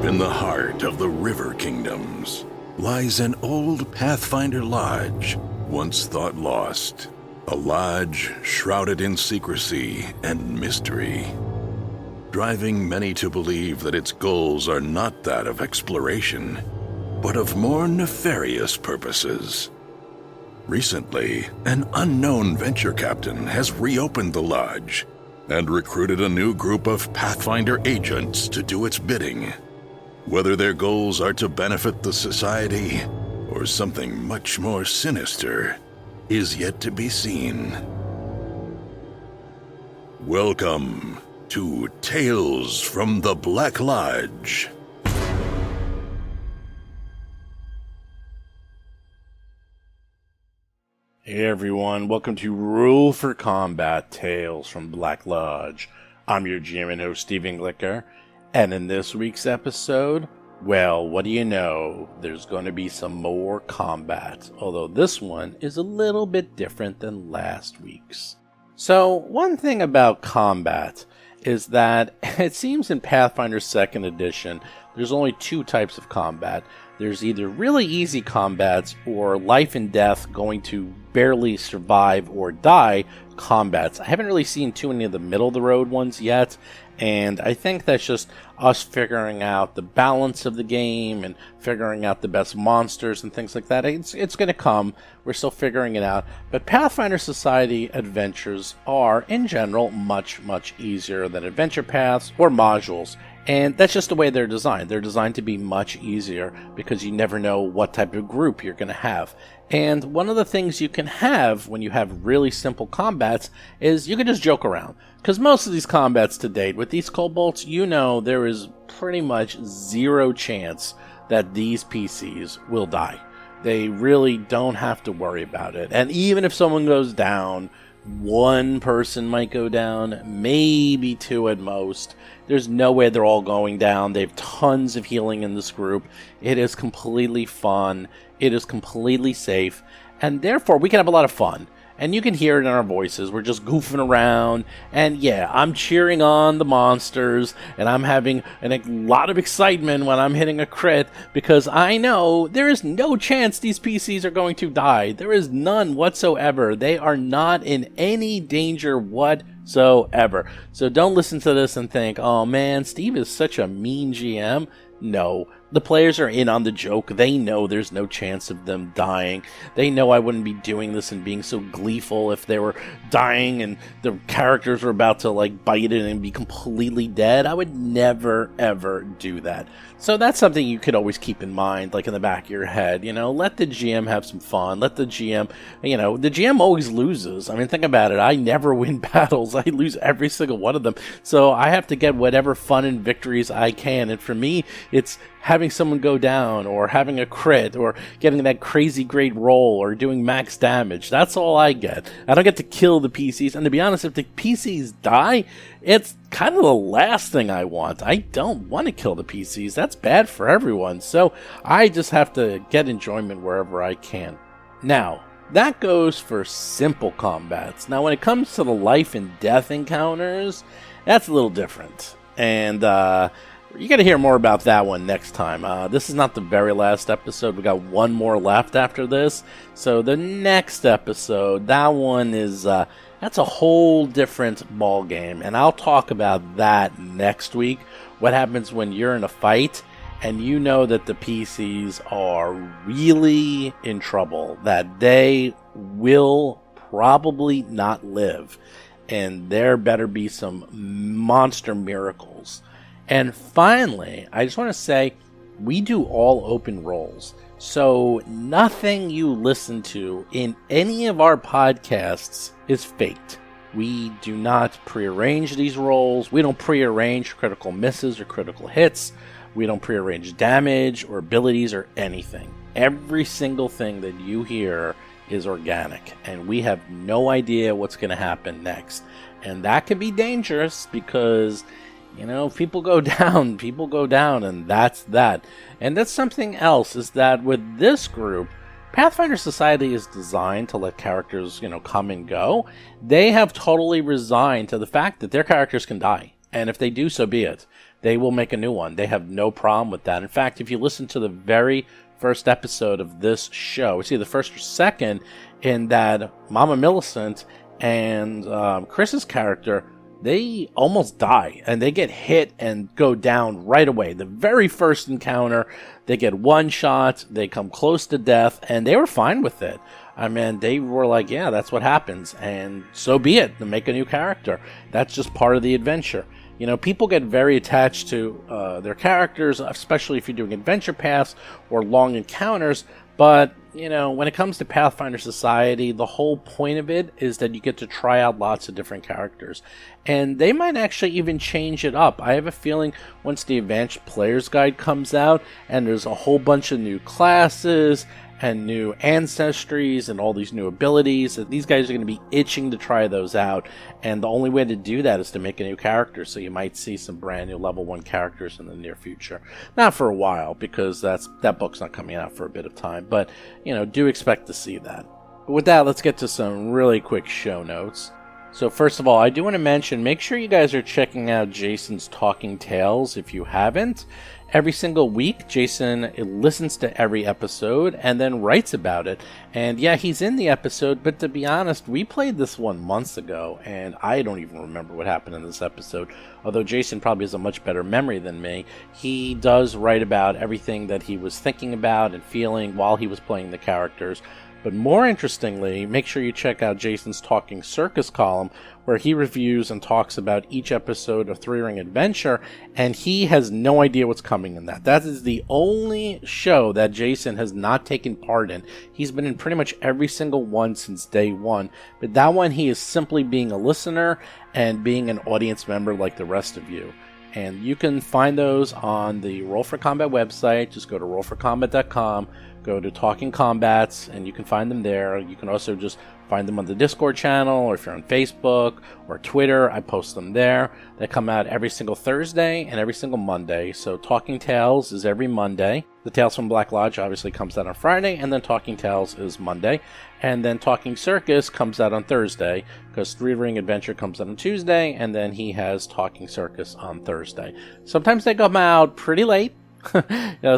in the heart of the River Kingdoms lies an old Pathfinder lodge, once thought lost. A lodge shrouded in secrecy and mystery, driving many to believe that its goals are not that of exploration, but of more nefarious purposes. Recently, an unknown venture captain has reopened the lodge and recruited a new group of Pathfinder agents to do its bidding. Whether their goals are to benefit the society or something much more sinister is yet to be seen. Welcome to Tales from the Black Lodge. Hey everyone, welcome to Rule for Combat Tales from Black Lodge. I'm your GM and host, Steven Glicker, and in this week's episode, well, what do you know? There's going to be some more combat, although this one is a little bit different than last week's. So, one thing about combat is that it seems in Pathfinder 2nd Edition, there's only two types of combat. There's either really easy combats or life and death, going to barely survive or die combats. I haven't really seen too many of the middle of the road ones yet, and I think that's just us figuring out the balance of the game and figuring out the best monsters and things like that. It's going to come. We're still figuring it out. But Pathfinder Society adventures are, in general, much, much easier than adventure paths or modules. And that's just the way they're designed. They're designed to be much easier because you never know what type of group you're going to have. And one of the things you can have when you have really simple combats is you can just joke around. Because most of these combats to date with these kobolds, you know there is pretty much zero chance that these PCs will die. They really don't have to worry about it. And even if someone goes down, one person might go down, maybe two at most. There's no way they're all going down. They have tons of healing in this group. It is completely fun. It is completely safe. And therefore, we can have a lot of fun. And you can hear it in our voices. We're just goofing around. And yeah, I'm cheering on the monsters. And I'm having a lot of excitement when I'm hitting a crit. Because I know there is no chance these PCs are going to die. There is none whatsoever. They are not in any danger whatsoever. So don't listen to this and think, oh man, Steve is such a mean GM. No, the players are in on the joke. They know there's no chance of them dying. They know I wouldn't be doing this and being so gleeful if they were dying and the characters were about to bite it and be completely dead. I would never ever do that. So that's something you could always keep in mind, in the back of your head. Let the GM have some fun. Let the GM, the GM always loses. I mean, think about it. I never win battles. I lose every single one of them. So I have to get whatever fun and victories I can. And for me, it's having someone go down or having a crit or getting that crazy great roll or doing max damage. That's all I get. I don't get to kill the PCs. And to be honest, if the PCs die, it's kind of the last thing I want. I don't want to kill the PCs. That's bad for everyone. So I just have to get enjoyment wherever I can. Now, that goes for simple combats. Now, when it comes to the life and death encounters, that's a little different. And you got to hear more about that one next time. This is not the very last episode. We got one more left after this. So the next episode, that one is that's a whole different ball game, and I'll talk about that next week. What happens when you're in a fight and you know that the PCs are really in trouble, that they will probably not live, and there better be some monster miracles. And finally, I just want to say, we do all open roles. So nothing you listen to in any of our podcasts is faked. We do not prearrange these rolls. We don't prearrange critical misses or critical hits. We don't prearrange damage or abilities or anything. Every single thing that you hear is organic, and we have no idea what's going to happen next. And that can be dangerous because people go down, and that's that. And that's something else, is that with this group, Pathfinder Society is designed to let characters, come and go. They have totally resigned to the fact that their characters can die. And if they do, so be it. they will make a new one. They have no problem with that. In fact, if you listen to the very first episode of this show, it's either the first or second, in that Mama Millicent and Chris's character, they almost die, and they get hit and go down right away. The very first encounter, they get one shot, they come close to death, and they were fine with it. I mean, they were like, yeah, that's what happens, and so be it. To make a new character. That's just part of the adventure. You know, people get very attached to their characters, especially if you're doing adventure paths or long encounters, but, you know, when it comes to Pathfinder Society, the whole point of it is that you get to try out lots of different characters. And they might actually even change it up. I have a feeling once the Advanced Player's Guide comes out, and there's a whole bunch of new classes and new ancestries and all these new abilities, that these guys are going to be itching to try those out. And the only way to do that is to make a new character. So you might see some brand new level 1 characters in the near future. Not for a while, because that book's not coming out for a bit of time. But, you know, do expect to see that. But with that, let's get to some really quick show notes. So first of all, I do want to mention, make sure you guys are checking out Jason's Talking Tales if you haven't. Every single week, Jason listens to every episode and then writes about it. And yeah, he's in the episode, but to be honest, we played this one months ago, and I don't even remember what happened in this episode. Although Jason probably has a much better memory than me, he does write about everything that he was thinking about and feeling while he was playing the characters. But more interestingly, make sure you check out Jason's Talking Circus column, where he reviews and talks about each episode of Three Ring Adventure, and he has no idea what's coming in that. That is the only show that Jason has not taken part in. He's been in pretty much every single one since day one, but that one he is simply being a listener and being an audience member like the rest of you. And you can find those on the Roll for Combat website. Just go to rollforcombat.com, go to Talking Combats, and you can find them there. You can also just find them on the Discord channel, or if you're on Facebook or Twitter, I post them there. They come out every single Thursday and every single Monday. So Talking Tales is every Monday. The Tales from Black Lodge obviously comes out on Friday, and then Talking Tales is Monday. And then Talking Circus comes out on Thursday, because Three Ring Adventure comes out on Tuesday, and then he has Talking Circus on Thursday. Sometimes they come out pretty late.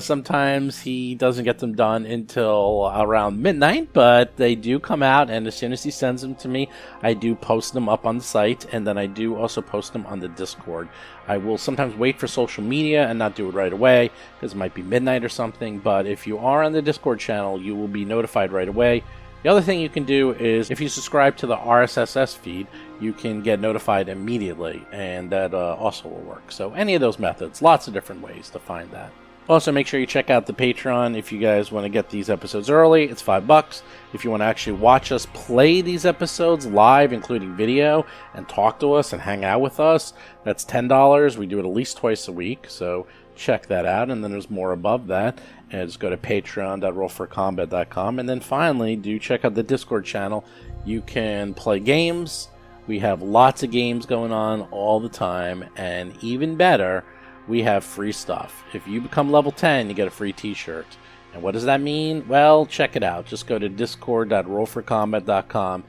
Sometimes he doesn't get them done until around midnight, but they do come out, and as soon as he sends them to me, I do post them up on the site, and then I do also post them on the Discord. I will sometimes wait for social media and not do it right away, because it might be midnight or something, but if you are on the Discord channel, you will be notified right away. The other thing you can do is, if you subscribe to the RSS feed, you can get notified immediately, and that also will work. So any of those methods, lots of different ways to find that. Also, make sure you check out the Patreon if you guys want to get these episodes early. It's $5. If you want to actually watch us play these episodes live, including video, and talk to us and hang out with us, that's $10. We do it at least twice a week, so check that out. And then there's more above that. And just go to patreon.rollforcombat.com. And then finally, do check out the Discord channel. You can play games. We have lots of games going on all the time. And even better, we have free stuff. If you become level 10, you get a free t-shirt. And what does that mean? Well, check it out. Just go to discord.rollforcombat.com.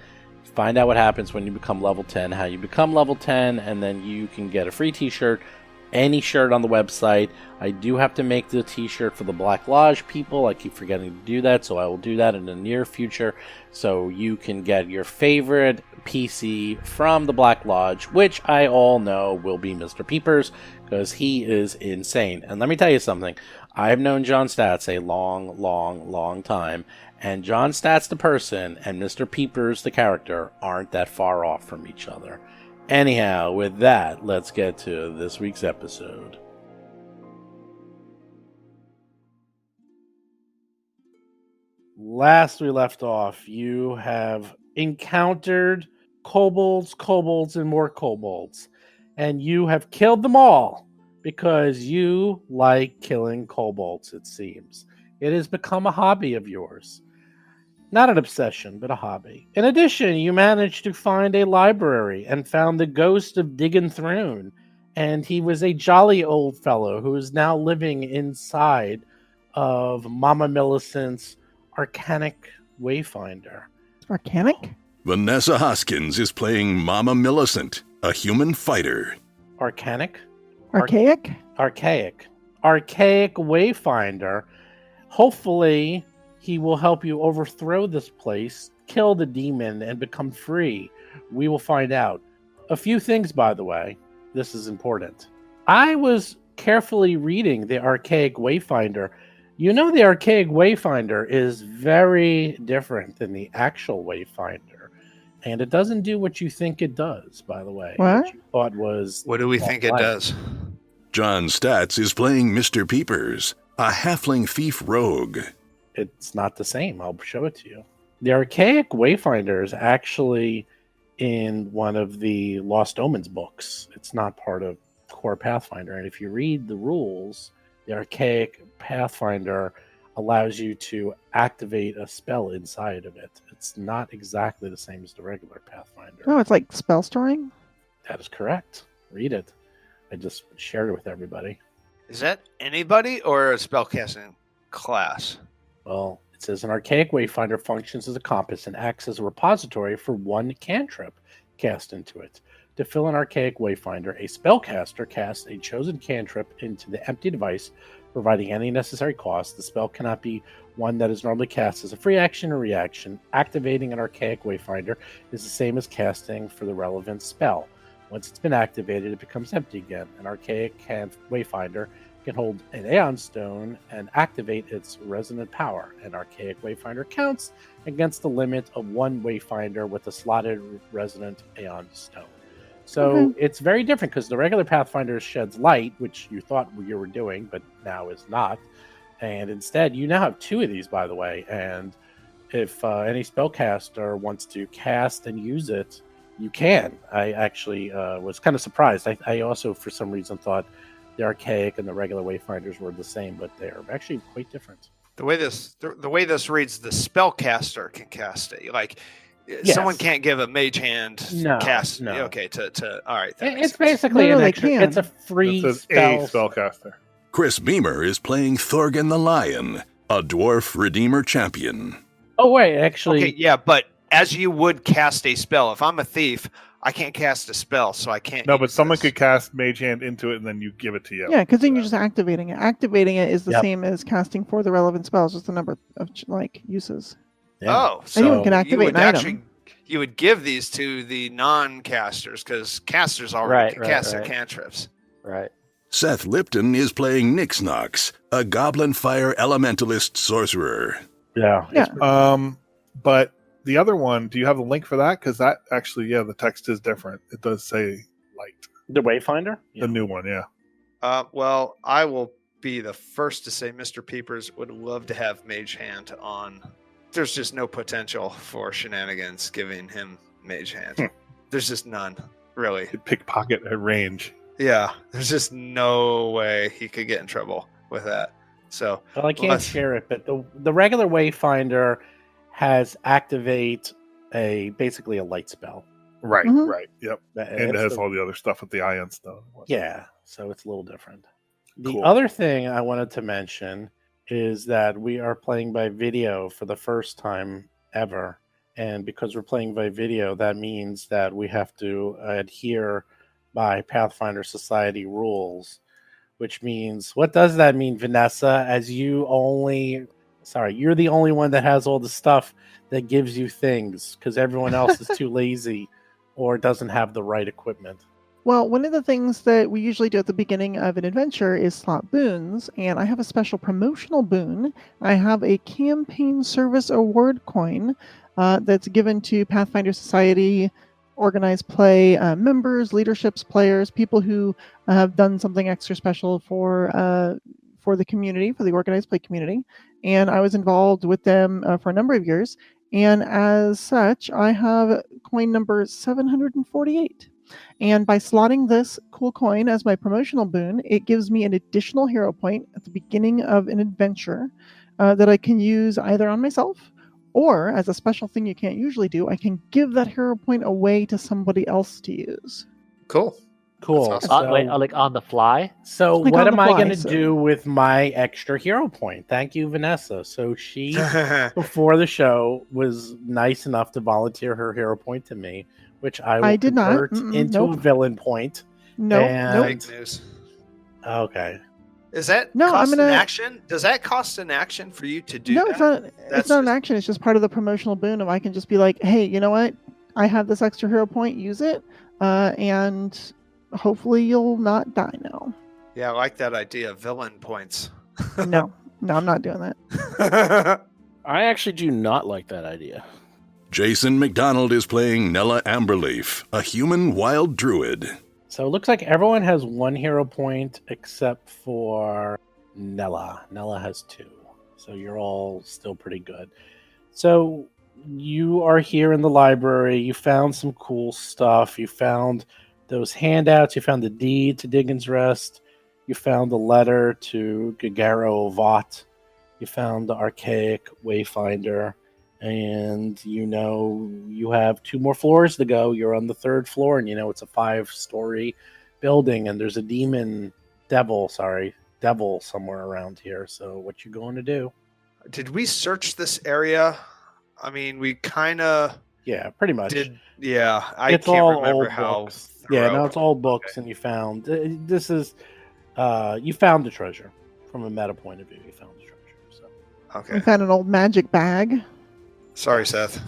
Find out what happens when you become level 10, how you become level 10, and then you can get a free t-shirt. Any shirt on the website. I do have to make the t-shirt for the Black Lodge people. I keep forgetting to do that, so I will do that in the near future. So you can get your favorite PC from the Black Lodge, which I all know will be Mr. Peepers, because he is insane. And let me tell you something. I've known John Stats a long time, and John Stats the person and Mr. Peepers the character aren't that far off from each other. Anyhow, with that, let's get to this week's episode. Last we left off, you have encountered kobolds, and more kobolds. And you have killed them all because you like killing kobolds, it seems. It has become a hobby of yours. Not an obsession, but a hobby. In addition, you managed to find a library and found the ghost of Diggin' Throne. And he was a jolly old fellow who is now living inside of Mama Millicent's Arcanic Wayfinder. Arcanic? Vanessa Hoskins is playing Mama Millicent, a human fighter. Arcanic? Archaic? Archaic Wayfinder. Hopefully, he will help you overthrow this place, kill the demon, and become free. We will find out. A few things, by the way. This is important. I was carefully reading the Archaic Wayfinder. You know, the Archaic Wayfinder is very different than the actual Wayfinder. And it doesn't do what you think it does, by the way. What? You thought was... What do we think it does? John Statz is playing Mr. Peepers, a halfling thief rogue. It's not the same. I'll show it to you. The Archaic Wayfinder is actually in one of the Lost Omens books. It's not part of core Pathfinder. And if you read the rules, the Archaic Pathfinder allows you to activate a spell inside of it. It's not exactly the same as the regular Pathfinder. Oh, it's like spell storing? That is correct. Read it. I just shared it with everybody. Is that anybody or a spellcasting class? Well, it says an Archaic Wayfinder functions as a compass and acts as a repository for one cantrip cast into it. To fill an Archaic Wayfinder, a spellcaster casts a chosen cantrip into the empty device, providing any necessary cost. The spell cannot be one that is normally cast as a free action or reaction. Activating an Archaic Wayfinder is the same as casting for the relevant spell. Once it's been activated, it becomes empty again. An Archaic Wayfinder can hold an Aeon Stone and activate its resonant power. An Archaic Wayfinder counts against the limit of one Wayfinder with a slotted resonant Aeon Stone. So it's very different because the regular Pathfinder sheds light, which you thought you were doing, but now is not. And instead, you now have two of these, by the way. And if any spellcaster wants to cast and use it, you can. I actually was kind of surprised. I also, for some reason, thought the Archaic and the regular Wayfinders were the same, but they're actually quite different. The way this reads, the spellcaster can cast it. Like, Yes. someone can't give a mage hand cast. No. Okay, all right. It's basically No, an they extra. can. It's a free It says spell. a spellcaster. Chris Beamer is playing Thorgan the Lion, a dwarf redeemer champion. Oh wait, actually, Okay, yeah, but as you would cast a spell, if I'm a thief, I can't cast a spell, so I can't. No, but use someone this. could cast Mage Hand into it, and then you give it to you. Yeah, because then you're just activating it. Activating it is the Yep. same as casting for the relevant spells, just the number of uses. yeah. Oh, so Anyone can you activate would an item. actually you would give these to the non-casters because casters already can cast their cantrips. Right. Seth Lipton is playing Nixnox, a goblin fire elementalist sorcerer. Yeah. Yeah. But the other one, do you have the link for that? Because that actually, the text is different. It does say light. The Wayfinder. The new one, yeah. Well, I will be the first to say Mr. Peepers would love to have Mage Hand on. There's just no potential for shenanigans giving him Mage Hand. There's just none, really. Could pickpocket at range. Yeah, there's just no way he could get in trouble with that. So, Well, I can't share it, but the regular Wayfinder has activate basically a light spell. Right, Mhm. right. Yep. And It's it has the- all the other stuff with the Ion Stone. Yeah, so it's a little different. The Cool. other thing I wanted to mention is that we are playing by video for the first time ever. And because we're playing by video, that means that we have to adhere by Pathfinder Society rules, which means, what does that mean, Vanessa? You're the only one that has all the stuff that gives you things because everyone else is too lazy or doesn't have the right equipment. Well, one of the things that we usually do at the beginning of an adventure is slot boons, and I have a special promotional boon. I have a campaign service award coin that's given to Pathfinder Society organized play members, leaderships, players, people who have done something extra special for the community, for the organized play community. And I was involved with them for a number of years. And as such, I have coin number 748. And by slotting this cool coin as my promotional boon, it gives me an additional hero point at the beginning of an adventure that I can use either on myself or, as a special thing you can't usually do, I can give that hero point away to somebody else to use. cool. Cool. That's awesome. So- Wait, like on the fly? So Like what on am the I fly, going to so- do with my extra hero point? Thank you, Vanessa. So she, before the show, was nice enough to volunteer her hero point to me, which I will I did not. convert Mm-mm, into nope. a villain point. No, And- nope. Big news. Okay. Is that No, cost I'm gonna- an action? Does that cost an action for you to do No, that? it's not. That's It's not an just- action. It's just part of the promotional boon. Of I can just be like, hey, you know what? I have this extra hero point. Use it, and hopefully you'll not die now. Yeah, I like that idea. Villain points. No, I'm not doing that. I actually do not like that idea. Jason McDonald is playing Nella Amberleaf, a human wild druid. So it looks like everyone has 1 hero point except for Nella. Nella has 2. So you're all still pretty good. So you are here in the library. You found some cool stuff. You found those handouts. You found the deed to Diggins Rest. You found the letter to Gagaro Vought. You found the archaic Wayfinder. And you have 2 more floors to go. You're on the 3rd floor, and it's a 5-story building, and there's a devil somewhere around here. So what you going to do? Did we search this area? I mean, we kind of Yeah, pretty much. did. Yeah, I It's can't all remember old how. books. Yeah, no, thorough. it's all books, and you found you found the treasure from a meta point of view. You found the treasure. So Okay. We found an old magic bag. Sorry, Seth.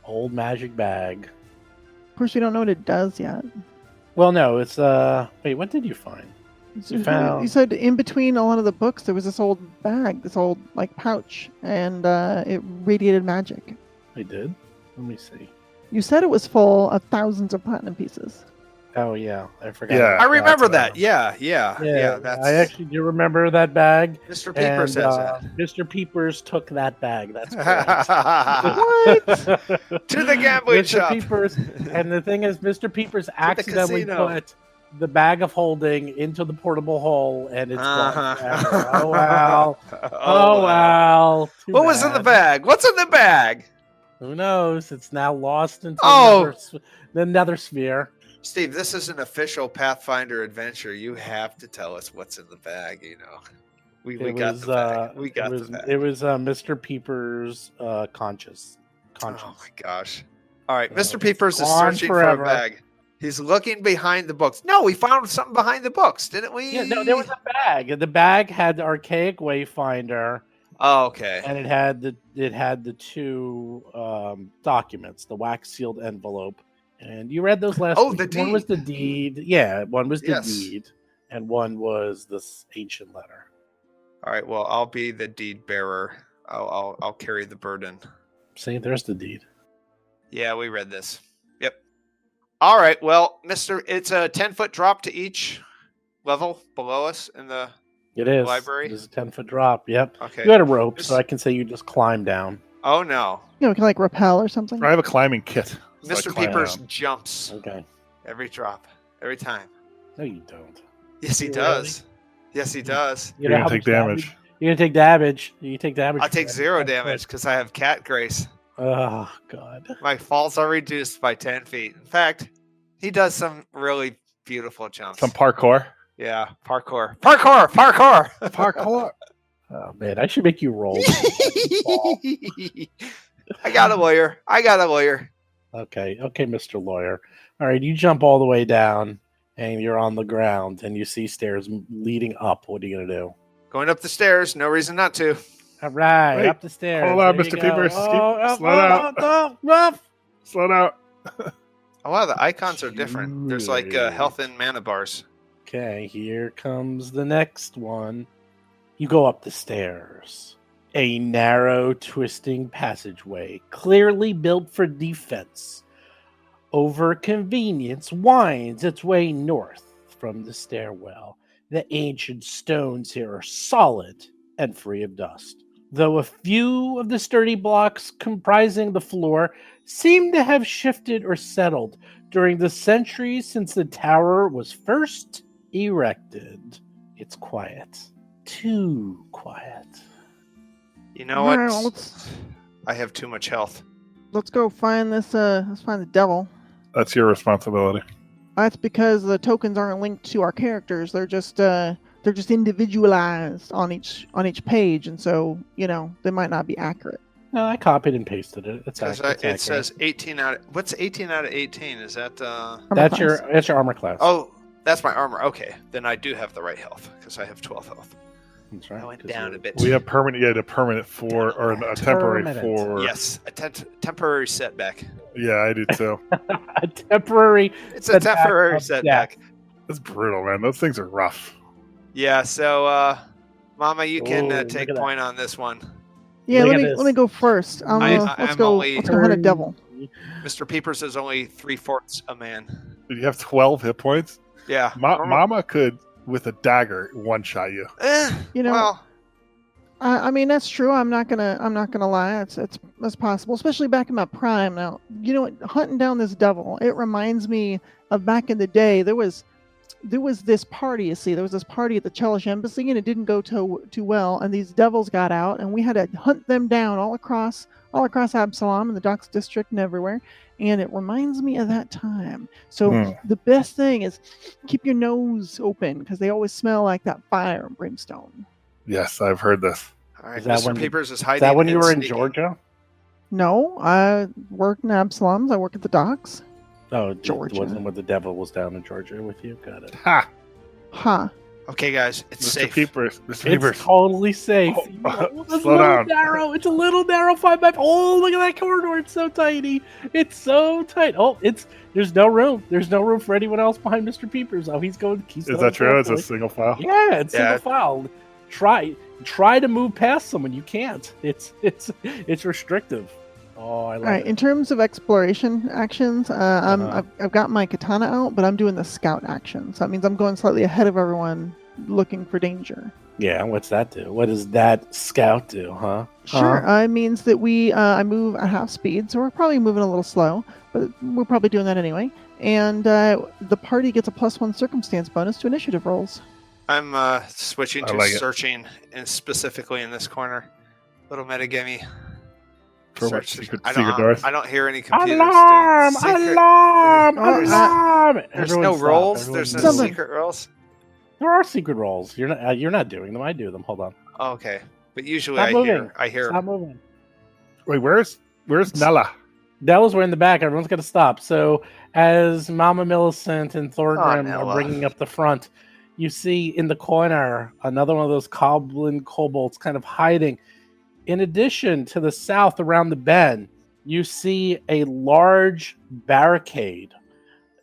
old magic bag. Of course, we don't know what it does yet. Well, no, it's wait, what did you find? You found- You said in between a lot of the books there was this old bag, this old pouch, and it radiated magic. I did. Let me see. You said it was full of thousands of platinum pieces. Oh yeah, I forgot. Yeah. about I remember that. that. Yeah. That's I actually do remember that bag. Mr. Peeper And, says that. Mr. Peepers took that bag. That's correct. What? To the gambling Mr. shop. Peepers, and the thing is, Mr. Peepers accidentally casino. put the bag of holding into the portable hole, and it's gone Uh-huh. forever. Oh wow! Oh, wow! Too What was in the bad. bag? What's in the bag? Who knows? It's now lost into Oh! the nether sphere. Steve, this is an official Pathfinder adventure. You have to tell us what's in the bag. We got the bag. We got the bag. It was Mr. Peepers' conscience. Oh my gosh! All right, Mr. it's Peepers is gone searching forever. for a bag. He's looking behind the books. No, we found something behind the books, didn't we? Yeah, no, there was a bag. The bag had the archaic Wayfinder, Oh, okay. and it had the 2 documents, the wax sealed envelope. And you read those last Oh, week. the One was the deed. deed. Yeah, one was the Yes. deed, and one was this ancient letter. All right. Well, I'll be the deed bearer. I'll carry the burden. See, there's the deed. Yeah, we read this. Yep. All right. Well, it's a 10-foot drop to each level below us in the. It is. Library? There's a 10-foot drop. Yep. Okay. You had a rope, This- so I can say you just climb down. Oh no, We can rappel or something. I have a climbing kit. So I Mr. climb Peepers down. jumps Okay. every drop, every time. No, you don't. Yes, he Really? does. Yes, he does. You You're know gonna how take much damage. You're gonna take damage. You take damage. I'll for take that. 0 That's damage because I have cat grace. good. Oh God. My falls are reduced by 10 feet. In fact, he does some really beautiful jumps. Some parkour. Yeah, parkour. Parkour! Parkour. Oh man, I should make you roll. I got a lawyer. Okay, Mr. Lawyer. All right, you jump all the way down, and you're on the ground, and you see stairs leading up. What are you gonna do? Going up the stairs. No reason not to. All right, Wait, up the stairs. hold on, There you Mr. go. Peepers. Oh, Slow down. Rough. Slow down. A lot of the icons are different. There's like Jeez. health and mana bars. Okay, here comes the next one. You go up the stairs. A narrow, twisting passageway, clearly built for defense, over convenience, winds its way north from the stairwell. The ancient stones here are solid and free of dust, though a few of the sturdy blocks comprising the floor seem to have shifted or settled during the centuries since the tower was first erected. It's quiet. Too quiet. You know what? Well, let's I have too much health. go find this. Let's find the devil. That's your responsibility. That's because the tokens aren't linked to our characters. They're just individualized on each page, and so they might not be accurate. No, I copied and pasted it. It's Because accurate. it says 18 out of... What's 18 out of 18? Is that... Armor that's class. your armor class. Oh, that's my armor. Okay, then I do have the right health because I have 12 health. That's right. I went 'cause down you're- a bit. We have permanent. Yeah, a permanent for or a temporary Permanent. for. Yes, a temporary setback. Yeah, I do too. a temporary. It's a setback temporary of setback. That's brutal, man. Those things are rough. Yeah. So, Mama, you can Ooh, take look at point on this one. Yeah, Look let at me this. go first. I'm only- Let's go hunt a devil. Mr. Peepers is only 3/4 a man. You have 12 hit points. Yeah. Mama could, with a dagger, one shot you. You know, Well, I mean that's true. I'm not gonna lie. It's possible, especially back in my prime. Now, you know what? Hunting down this devil. It reminds me of back in the day. There was this party. You see, there was this party at the Chelish Embassy, and it didn't go too well. And these devils got out, and we had to hunt them down all across Absalom and the Docks District and everywhere. And it reminds me of that time. So the best thing is keep your nose open because they always smell like that fire and brimstone. Yes, I've heard this. all right. Is that Mr. when- Peepers is Is hiding. that when you and were in sneaking. Georgia? No, I work in Absalom's. I work at the docks. Oh, Georgia. It wasn't when the devil was down in Georgia with you. Got it. Ha! Huh. Okay, guys, it's Mr. safe. Peepers. Mr. It's Peepers. totally safe. Oh, It's slow a little down. narrow. It's a little narrow 5x. Oh, look at that corridor. It's so tiny. It's so tight. Oh, there's no room. There's no room for anyone else behind Mr. Peepers. Oh, he's going. Is that true? It's a single file. Yeah, it's Yeah. single file. Try to move past someone. You can't. It's restrictive. Oh, I love All right. it. In terms of exploration actions, Uh-huh. I've got my katana out, but I'm doing the scout action. So that means I'm going slightly ahead of everyone, looking for danger. Yeah, what's that do? What does that scout do, huh? Sure. It means that I move at half speed, so we're probably moving a little slow, but we're probably doing that anyway. And the party gets a +1 circumstance bonus to initiative rolls. I'm switching I to like it. searching, and specifically in this corner. Little metagamey. For what? Search. Secret I doors? don't hear any computers. Alarm! doing secret- Alarm! There's- Alarm! There's Everyone no stop. rolls. Everyone There's no move. Something. secret rolls. There are secret rolls. You're not doing them. I do them. Hold on. Oh, okay, but usually Stop moving. I hear. Stop moving. Wait, where's Nella? Della's were in the back. Everyone's got to stop. So as Mama Millicent and Thorgrim Nella. are bringing up the front, you see in the corner another one of those kobolds kind of hiding. In addition, to the south around the bend, you see a large barricade.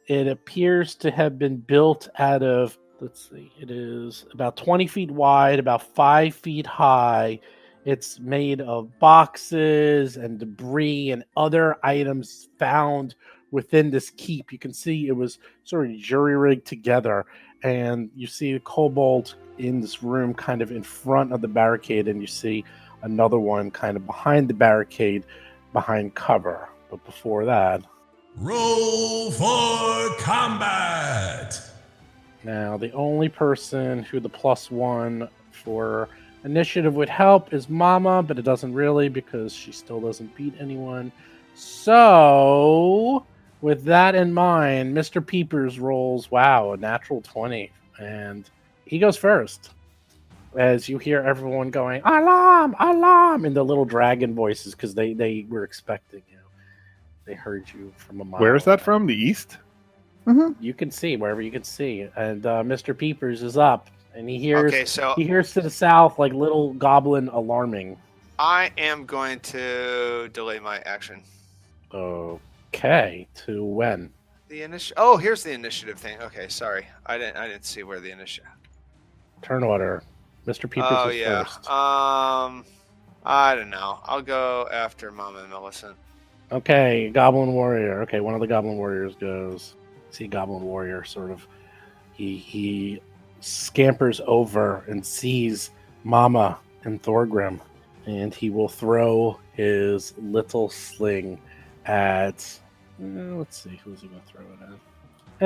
It appears to have been built out of, let's see, it is about 20 feet wide, about 5 feet high. It's made of boxes and debris and other items found within this keep. You can see it was sort of jury-rigged together, and you see the kobold in this room kind of in front of the barricade, and you see another one kind of behind the barricade, behind cover. But before that... Roll for combat! Now, the only person who the +1 for initiative would help is Mama, but it doesn't really because she still doesn't beat anyone. So, with that in mind, Mr. Peepers rolls, a natural 20. And he goes first. As you hear everyone going, alarm, alarm, in the little dragon voices because they were expecting you. They heard you from a mile. Where is that away. from? The east? You can see wherever you can see, and Mr. Peepers is up, and he hears Okay, so he hears to the south like little goblin alarming. I am going to delay my action. Okay, to when? Oh, here's the initiative thing. Okay, sorry, I didn't see where the initiative. Turn order. Mr. Peepers Oh is yeah. first. I don't know. I'll go after Mama and Millicent. Okay, Goblin Warrior. Okay, one of the Goblin Warriors goes. See, Goblin Warrior sort of he scampers over and sees Mama and Thorgrim, and he will throw his little sling at. Let's see, who's he going to throw it at?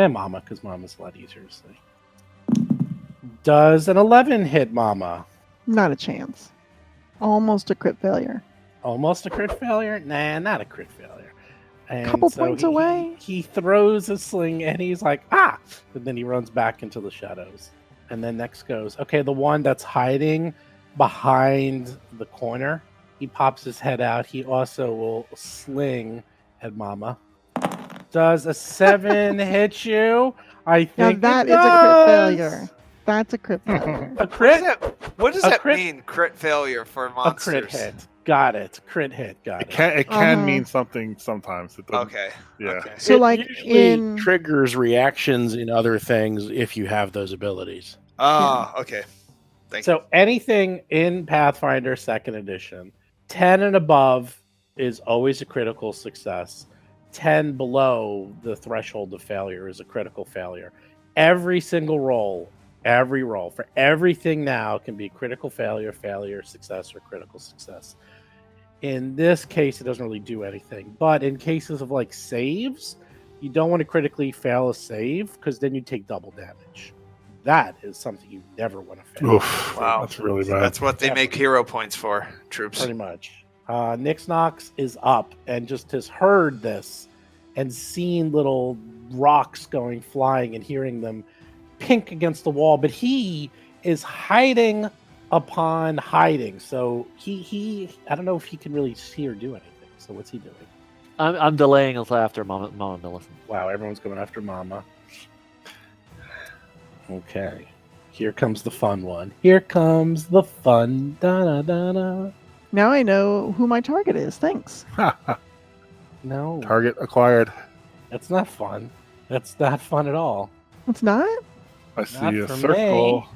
And Mama, because Mama's a lot easier to see. Does an 11 hit Mama? Not a chance. Almost a crit failure. Almost a crit failure? Nah, not a crit failure. And Couple points away. He throws a sling and he's like, ah! And then he runs back into the shadows. And then next goes, okay, the one that's hiding behind the corner, he pops his head out. He also will sling at Mama. Does a 7 hit you? I Now think that it is a crit does. failure. That's a crit failure. A crit? What does A that crit- mean? Crit failure for A monsters. crit hit. Got it. Crit hit. Got it. It can Uh-huh. mean something sometimes. It doesn't. Okay. Yeah. Okay. So It like usually in triggers reactions in other things if you have those abilities. Oh, okay. Thank you. So anything in Pathfinder 2nd Edition, 10 and above is always a critical success. 10 below the threshold of failure is a critical failure. Every single roll, every roll for everything now can be critical failure, failure, success, or critical success. In this case, it doesn't really do anything. But in cases of like saves, you don't want to critically fail a save because then you take double damage. That is something you never want to fail. Oof. Wow. That's really bad. That's what they make hero points for, troops. Pretty much. Nix Nox is up and just has heard this and seen little rocks going flying and hearing them pink against the wall, but he is hiding upon hiding. So he I don't know if he can really see or do anything. So what's he doing? I'm delaying until after Mama Millicent. Wow, everyone's going after Mama. Okay. Here comes the fun one. Here comes the fun. Da-da-da-da. now I know who my target is. Thanks. No, Target acquired. that's not fun. That's not fun at all. It's not? I see Not a for circle. me.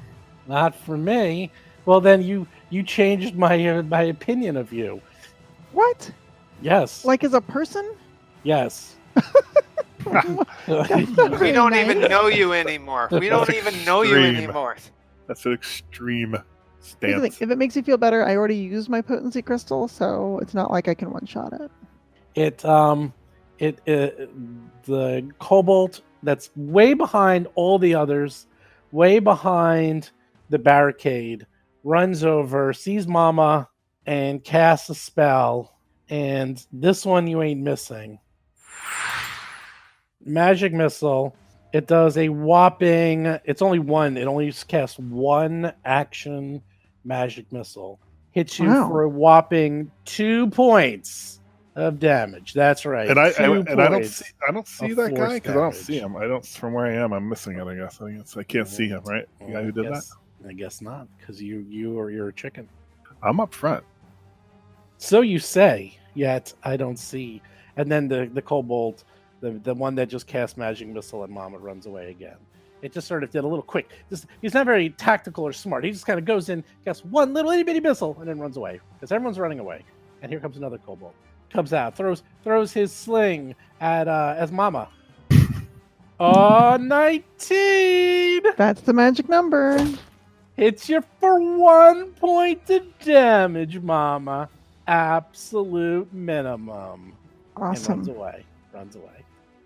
Not for me. Well, then you changed my opinion of you. What? Yes. Like as a person? Yes. That's not We very don't nice. even know you anymore. We don't That's even know you extreme. anymore. That's an extreme Here's the thing, stance. if it makes you feel better, I already used my potency crystal, so it's not like I can one shot it. The kobold that's way behind all the others, way behind the barricade, runs over, sees Mama, and casts a spell. And this one you ain't missing. Magic missile. It does a whopping. It's only one. It only casts one action magic missile. Hits you Wow. for a whopping 2 points of damage. That's right. And I 2 don't points. see of that guy force because I don't see damage. him. I don't from where I am. I'm missing it. I guess I can't see him. Right, the guy who did that. I guess not, because you're a chicken. I'm up front. So you say, yet I don't see. And then the kobold, the one that just cast magic missile and Mama runs away again. It just sort of did a little quick. He's not very tactical or smart. He just kind of goes in, casts one little itty bitty missile, and then runs away because everyone's running away. And here comes another kobold. Comes out, throws his sling at as Mama. 19 That's the magic number. hits you for 1 point of damage, Mama. Absolute minimum. And Awesome. runs away.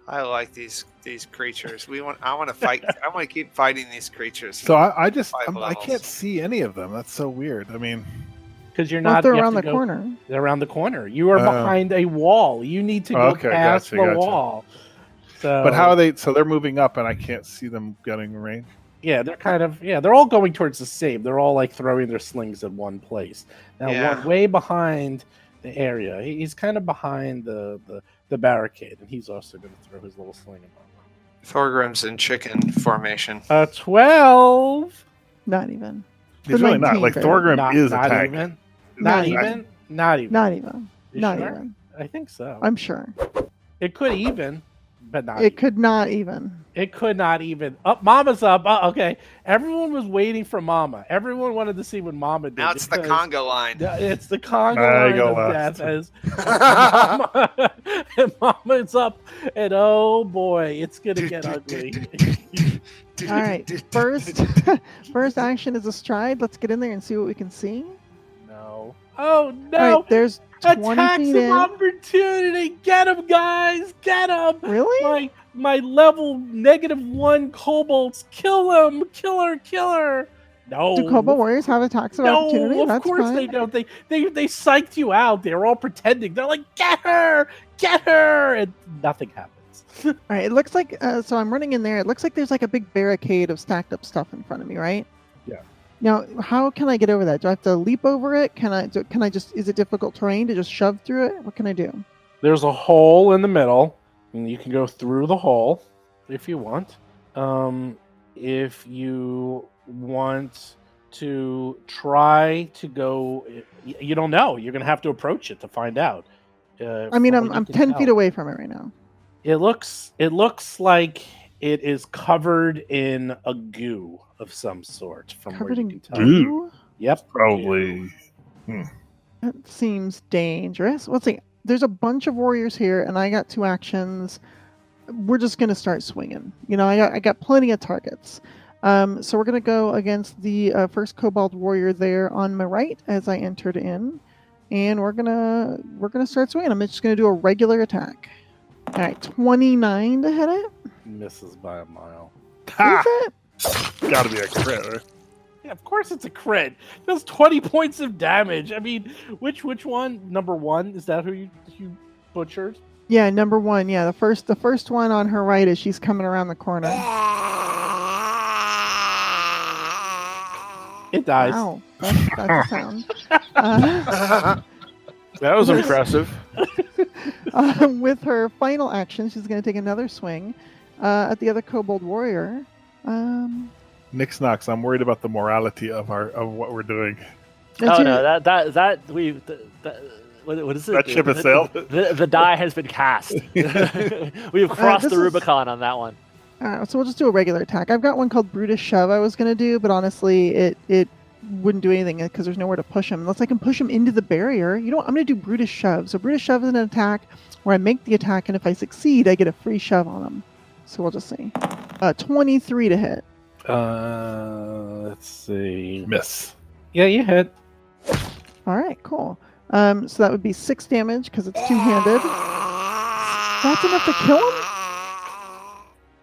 I like these creatures. I want to fight. I want to keep fighting these creatures. So I just Five I can't levels. see any of them. That's so weird. I mean, Because you're Well, not if they're you have around to the go- corner. They're around the corner. You are Oh. behind a wall. You need to go Okay, past gotcha. the wall. So, but how are they? So they're moving up, and I can't see them getting range. Yeah, they're all going towards the same. They're all like throwing their slings at one place. Now, Yeah. one way behind the area. He's kind of behind the barricade, and he's also going to throw his little sling at Mama. Thorgrim's in chicken formation. 12. Not even. He's The really not. 19 Like barely. Thorgrim is a not tank. even. Not Not even. even. Not even. Not even. You Not sure? even. I think so. I'm sure. It could even, but not. It even. could not even. It could not even. Up, Mama's up. Okay, everyone was waiting for Mama. Everyone wanted to see what Mama did. Now it's the because Congo line. It's the Congo I line go of last. death as Mama's up, and oh boy, it's gonna get ugly. All right. First action is a stride. Let's get in there and see what we can see. No. Oh All no! right. There's 20 Attacks feet of in. opportunity. Get him, guys! Get him! Really? My level -1 kobolds. Kill him! Killer! No. Do Kobold Warriors have attacks of opportunity? No, of That's course fine. they don't. They psyched you out. They're all pretending. They're like, get her, and nothing happens. All right. It looks like so I'm running in there. It looks like there's like a big barricade of stacked up stuff in front of me, right? Yeah. Now, how can I get over that? Do I have to leap over it? Can I just? Is it difficult terrain to just shove through it? What can I do? There's a hole in the middle, and you can go through the hole if you want. If you want to try to go, you don't know. You're going to have to approach it to find out. I mean, I'm 10 feet away from it right now. It looks like it is covered in a goo of some sort. From Covered where you in can tell. goo? Yep, Probably. That seems dangerous. Let's see. There's a bunch of warriors here, and I got 2 actions. We're just gonna start swinging. You know, I got plenty of targets. So we're gonna go against the first kobold warrior there on my right as I entered in, and we're gonna start swinging. I'm just gonna do a regular attack. All right, 29 to hit it. Misses by a mile. Ha! Is it? Gotta be a crit, right? Yeah, of course it's a crit. That's 20 points of damage. I mean, which one? Number 1? Is that who you butchered? Yeah, number 1. Yeah, the first one on her right as she's coming around the corner. It dies. Wow, that's a sound. That was impressive. With her final action, she's going to take another swing at the other kobold warrior. Nix Knox, I'm worried about the morality of what we're doing. Oh no, what is it? That ship has sailed. The die has been cast. We've crossed the Rubicon on that one. So we'll just do a regular attack. I've got one called Brutus Shove I was going to do, but honestly, it wouldn't do anything because there's nowhere to push him. Unless I can push him into the barrier. You know what? I'm going to do Brutus Shove. So Brutus Shove is an attack where I make the attack, and if I succeed, I get a free shove on him. So we'll just see. 23 to hit. Let's see. Miss. Yeah, you hit. All right, cool. So that would be 6 damage because it's two-handed. That's enough to kill him?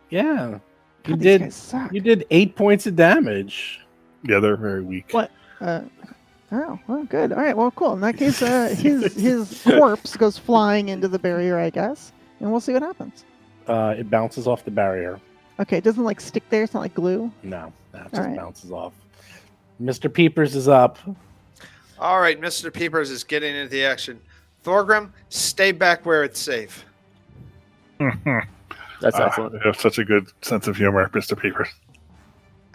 Yeah. God, these guys suck. You did 8 points of damage. Yeah, they're very weak. What? Oh, well, good. All right, well, cool. In that case, his corpse goes flying into the barrier, I guess, and we'll see what happens. It bounces off the barrier. Okay, it doesn't stick there. It's not like glue. No, it just right. bounces off. Mr. Peepers is up. All right, Mr. Peepers is getting into the action. Thorgrim, stay back where it's safe. That's excellent. You have such a good sense of humor, Mr. Peepers.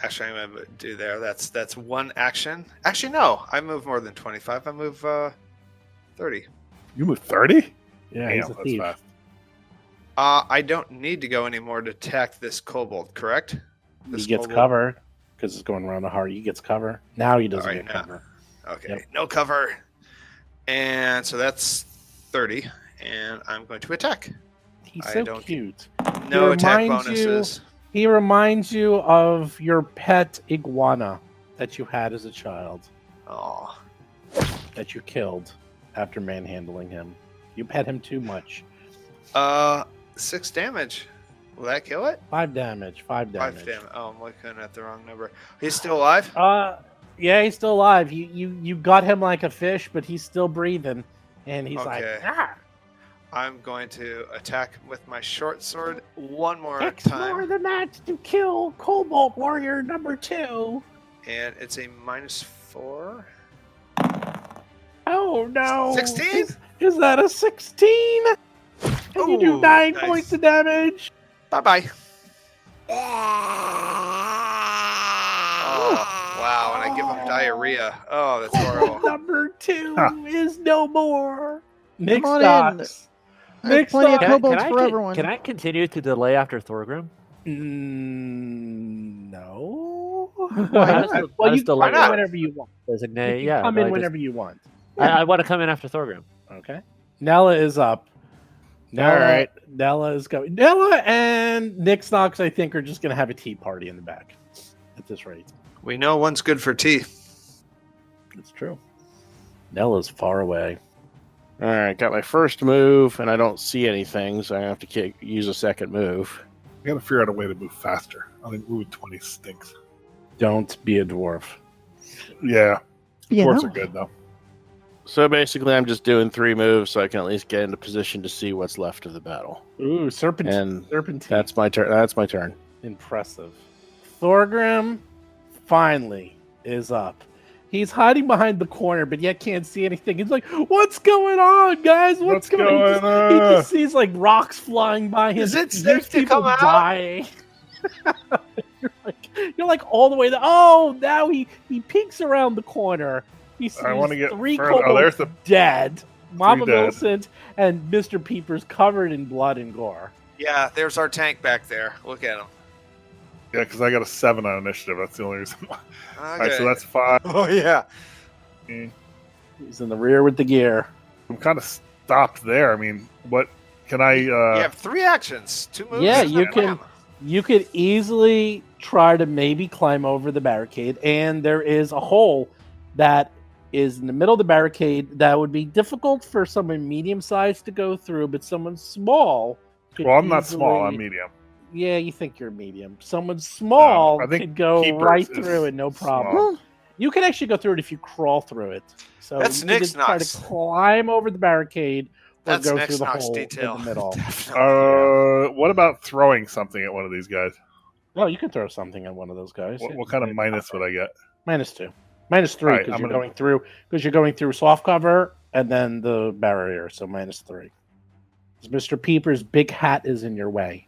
Actually, I'm going to do there. That's one action. Actually, no. I move more than 25. I move 30. You move 30? Yeah, Damn, he's a that's thief. fast. I don't need to go anymore to attack this kobold, correct? He gets cover because it's going around the heart. He gets cover. Now he doesn't All right, get cover. Okay, Yep. no cover. And so that's 30. And I'm going to attack. He's I so don't- cute. No He attack reminds you- bonuses. He reminds you of your pet iguana that you had as a child Oh, that you killed after manhandling him. You pet him too much. 6 damage. Will that kill it? 5 damage. 5 damage. 5 damage. Oh, I'm looking at the wrong number. He's still alive? Yeah, he's still alive. You got him like a fish, but he's still breathing, and he's like, Okay. ah. I'm going to attack with my short sword one more X time. more than that to kill Kobold Warrior number 2. And it's a -4. Oh no! 16? Is that a 16? And you do Ooh, 9 nice. points of damage. Bye-bye. Oh, wow. And I give him diarrhea. Oh, that's horrible. Number 2 is no more. Come Mixed on stocks. I have plenty of Can kobolds for everyone. Can I continue to delay after Thorgrim? No. Why not? Well, you delay come in not? whenever you want. Designate, You yeah. come no, in I just- whenever you want. I want to come in after Thorgrim. Okay. Nella is up. Nella, All right. Nella is going. Nella and Nick Knox, I think, are just going to have a tea party in the back at this rate. We know one's good for tea. It's true. Nella's far away. All right, got my first move, and I don't see anything, so I have to use a second move. I gotta figure out a way to move faster. I think moving 20 stinks. Don't be a dwarf. Yeah, You dwarves know. are good though. So basically, I'm just doing 3 moves, so I can at least get into position to see what's left of the battle. Ooh, serpentine. And Serpentine. that's my turn. That's my turn. Impressive. Thorgrim finally is up. He's hiding behind the corner, but yet can't see anything. He's like, "What's going on, guys? What's going on?" He just sees like rocks flying by him. Is it He hears safe to people come out? dying. You're like all the way there. Oh, now he peeks around the corner. He sees I want to get 3 further. kobolds Oh, there's the dead. Mama dead. Millicent and Mr. Peepers covered in blood and gore. Yeah, there's our tank back there. Look at him. yeah, because I got a 7 on initiative. That's the only reason why. All right, Okay. so that's 5. Oh yeah. He's in the rear with the gear. I'm kind of stopped there. I mean, what can I? You have 3 actions, 2 moves. Yeah, and you then can- wham. You could easily try to maybe climb over the barricade, and there is a hole that is in the middle of the barricade that would be difficult for someone medium-sized to go through, but someone small could Well, I'm not small. I'm easily- medium. Yeah, you think you're medium. Someone small I think could go Keepers right is through it, no problem. small. You can actually go through it if you crawl through it. So That's you Nick's can try Knox. to climb over the barricade or That's go next through the Knox hole detail. in the middle. Definitely. What about throwing something at one of these guys? Well, you can throw something at one of those guys. What, Yeah. what kind of minus would I get? -2, -3 Alright, because I'm you're gonna- going through soft cover and then the barrier, so -3. Mr. Peepers' big hat is in your way,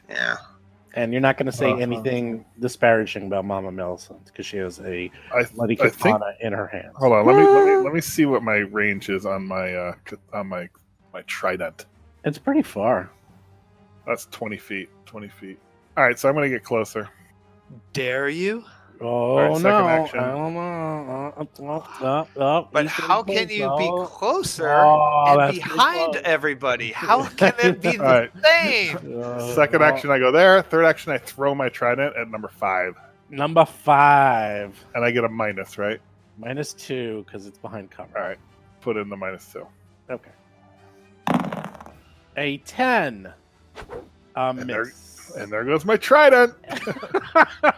Yeah. and you're not going to say Uh-huh. anything disparaging about Mama Millicent because she has a bloody I think. katana in her hand. Hold on. Let me see what my range is on my my trident. It's pretty far. That's 20 feet. 20 feet. All right, so I'm gonna get closer. Dare you? Oh Alright, no! second action. I don't know. But He's how getting can you be close. closer Oh, and that's pretty behind close. everybody? How can that be the Alright. same? Second action, I go there. Third action, I throw my trident at number 5, Number 5, and I get a minus, right? -2 because it's behind cover. All right, put in the -2. Okay. A 10. And there- Miss. And there goes my trident.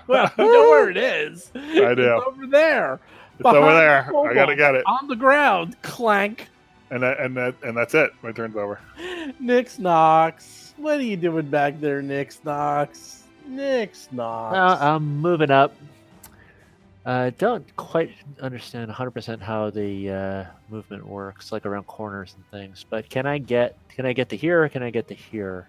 Well, you know where it is. I do. It's over there. It's over Behind there. the I gotta get it. On the ground. Clank. And that's it. My turn's over. Nix Knox. What are you doing back there, Nix Knox? Nix Knox. I'm moving up. I don't quite understand 100% how the movement works, like around corners and things. But can I get to here? Or can I get to here?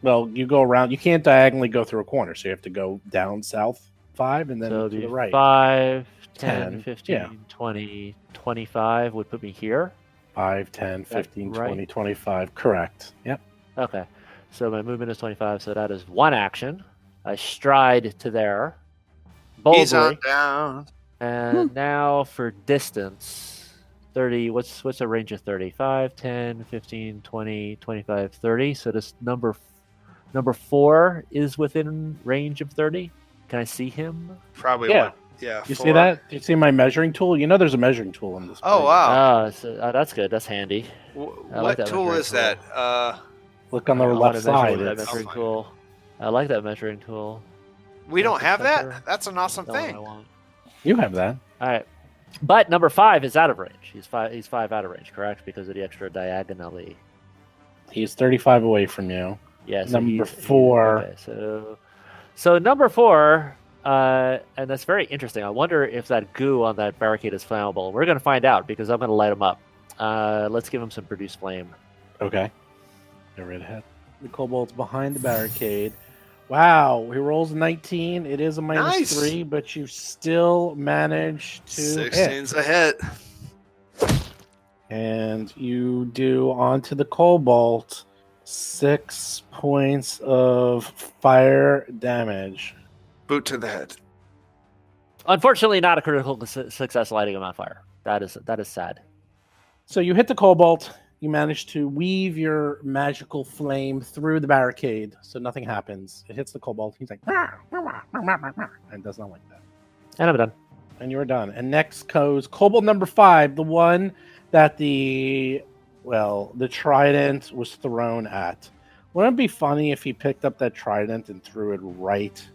Well, you go around. You can't diagonally go through a corner, so you have to go down south 5 and then So to it'd the be right. 5, 10, 10, 15, yeah. 20, 25 would put me here. 5, 10, 15, right? 20, 25. Correct. Yep. Okay. So my movement is 25, so that is 1 action. I stride to there. He's on Boldly. down. And now for distance. 30, what's a range of 30? 5, 10, 15, 20, 25, 30. So this number 4 is within range of 30. Can I see him? Probably Yeah. one. Yeah. You see 4. that? Do you see my measuring tool? You know there's a measuring tool in this. Oh, place. wow. That's good. That's handy. I What like that tool measuring is that? Look on the I wanna left measure side. with that It's- measuring tool. I like that measuring tool. We don't have Professor. that? That's an awesome That's what I thing. want. You have that. All right. But number 5 is out of range. He's 5 out of range, correct? Because of the extra diagonally. He's 35 away from you. Yeah. So Number he's- 4. Okay, so number 4, and that's very interesting. I wonder if that goo on that barricade is flammable. We're going to find out because I'm going to light him up. Let's give him some produce flame. Okay. Go right ahead. The kobold's behind the barricade. Wow, he rolls 19. It is a Nice. -3, but you still manage to hit. 16's a hit. And you do onto the kobold 6 points of fire damage. Boot to the head. Unfortunately, not a critical success lighting him on fire. That is sad. So you hit the kobold. You manage to weave your magical flame through the barricade, so nothing happens. It hits the kobold. He's like, and does not like that. And I'm done. And you're done. And next goes kobold number 5, the one that the trident was thrown at. Wouldn't it be funny if he picked up that trident and threw it right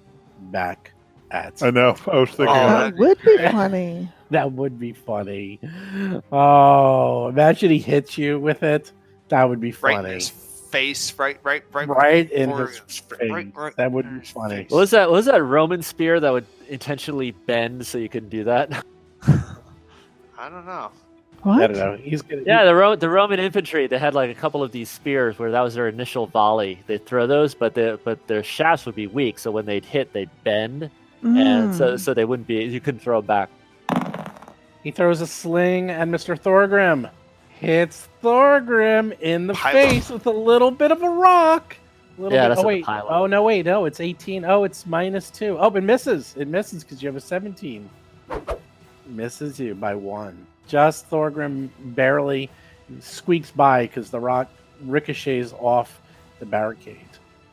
back at? I know. I was thinking. Oh, that. That would be funny. That would be funny. Oh, imagine he hits you with it. That would be Right in funny. his face. Right Right in before his his- face. right That would in be his funny. face. What was that Roman spear that would intentionally bend so you couldn't do that? I don't know. What? I don't know. He's gonna. Yeah, the Roman infantry, they had like a couple of these spears where that was their initial volley. They'd throw those, but their shafts would be weak, so when they'd hit, they'd bend, and so they wouldn't be. You couldn't throw them back. He throws a sling at Mr. Thorgrim. Hits Thorgrim in the face with a little bit of a rock. That's Oh a wait. pylon. Oh no, wait. No, it's 18. Oh, it's -2. Oh, it misses. It misses because you have a 17. Misses you by 1. Just Thorgrim barely squeaks by because the rock ricochets off the barricade,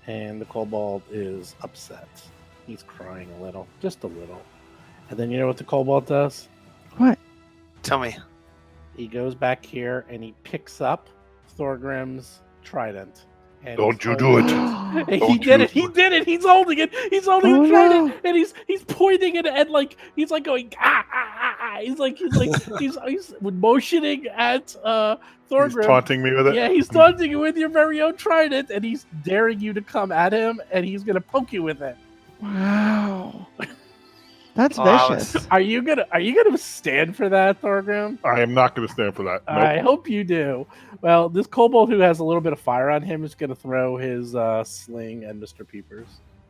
and the kobold is upset. He's crying a little, just a little. And then you know what the kobold does? What? Tell me. He goes back here and he picks up Thorgrim's trident. And Don't you do it. He did it. He did it. He's holding it. He's holding the trident, and he's pointing it and like he's like going ah ah ah ah. He's motioning at Thorgrim. He's taunting me with it. Yeah, he's taunting you with your very own trident, and he's daring you to come at him, and he's gonna poke you with it. Wow. That's vicious. Are you gonna stand for that, Thorgrim? I am not going to stand for that. Nope. I hope you do. Well, this kobold who has a little bit of fire on him is going to throw his sling at Mr. Peepers.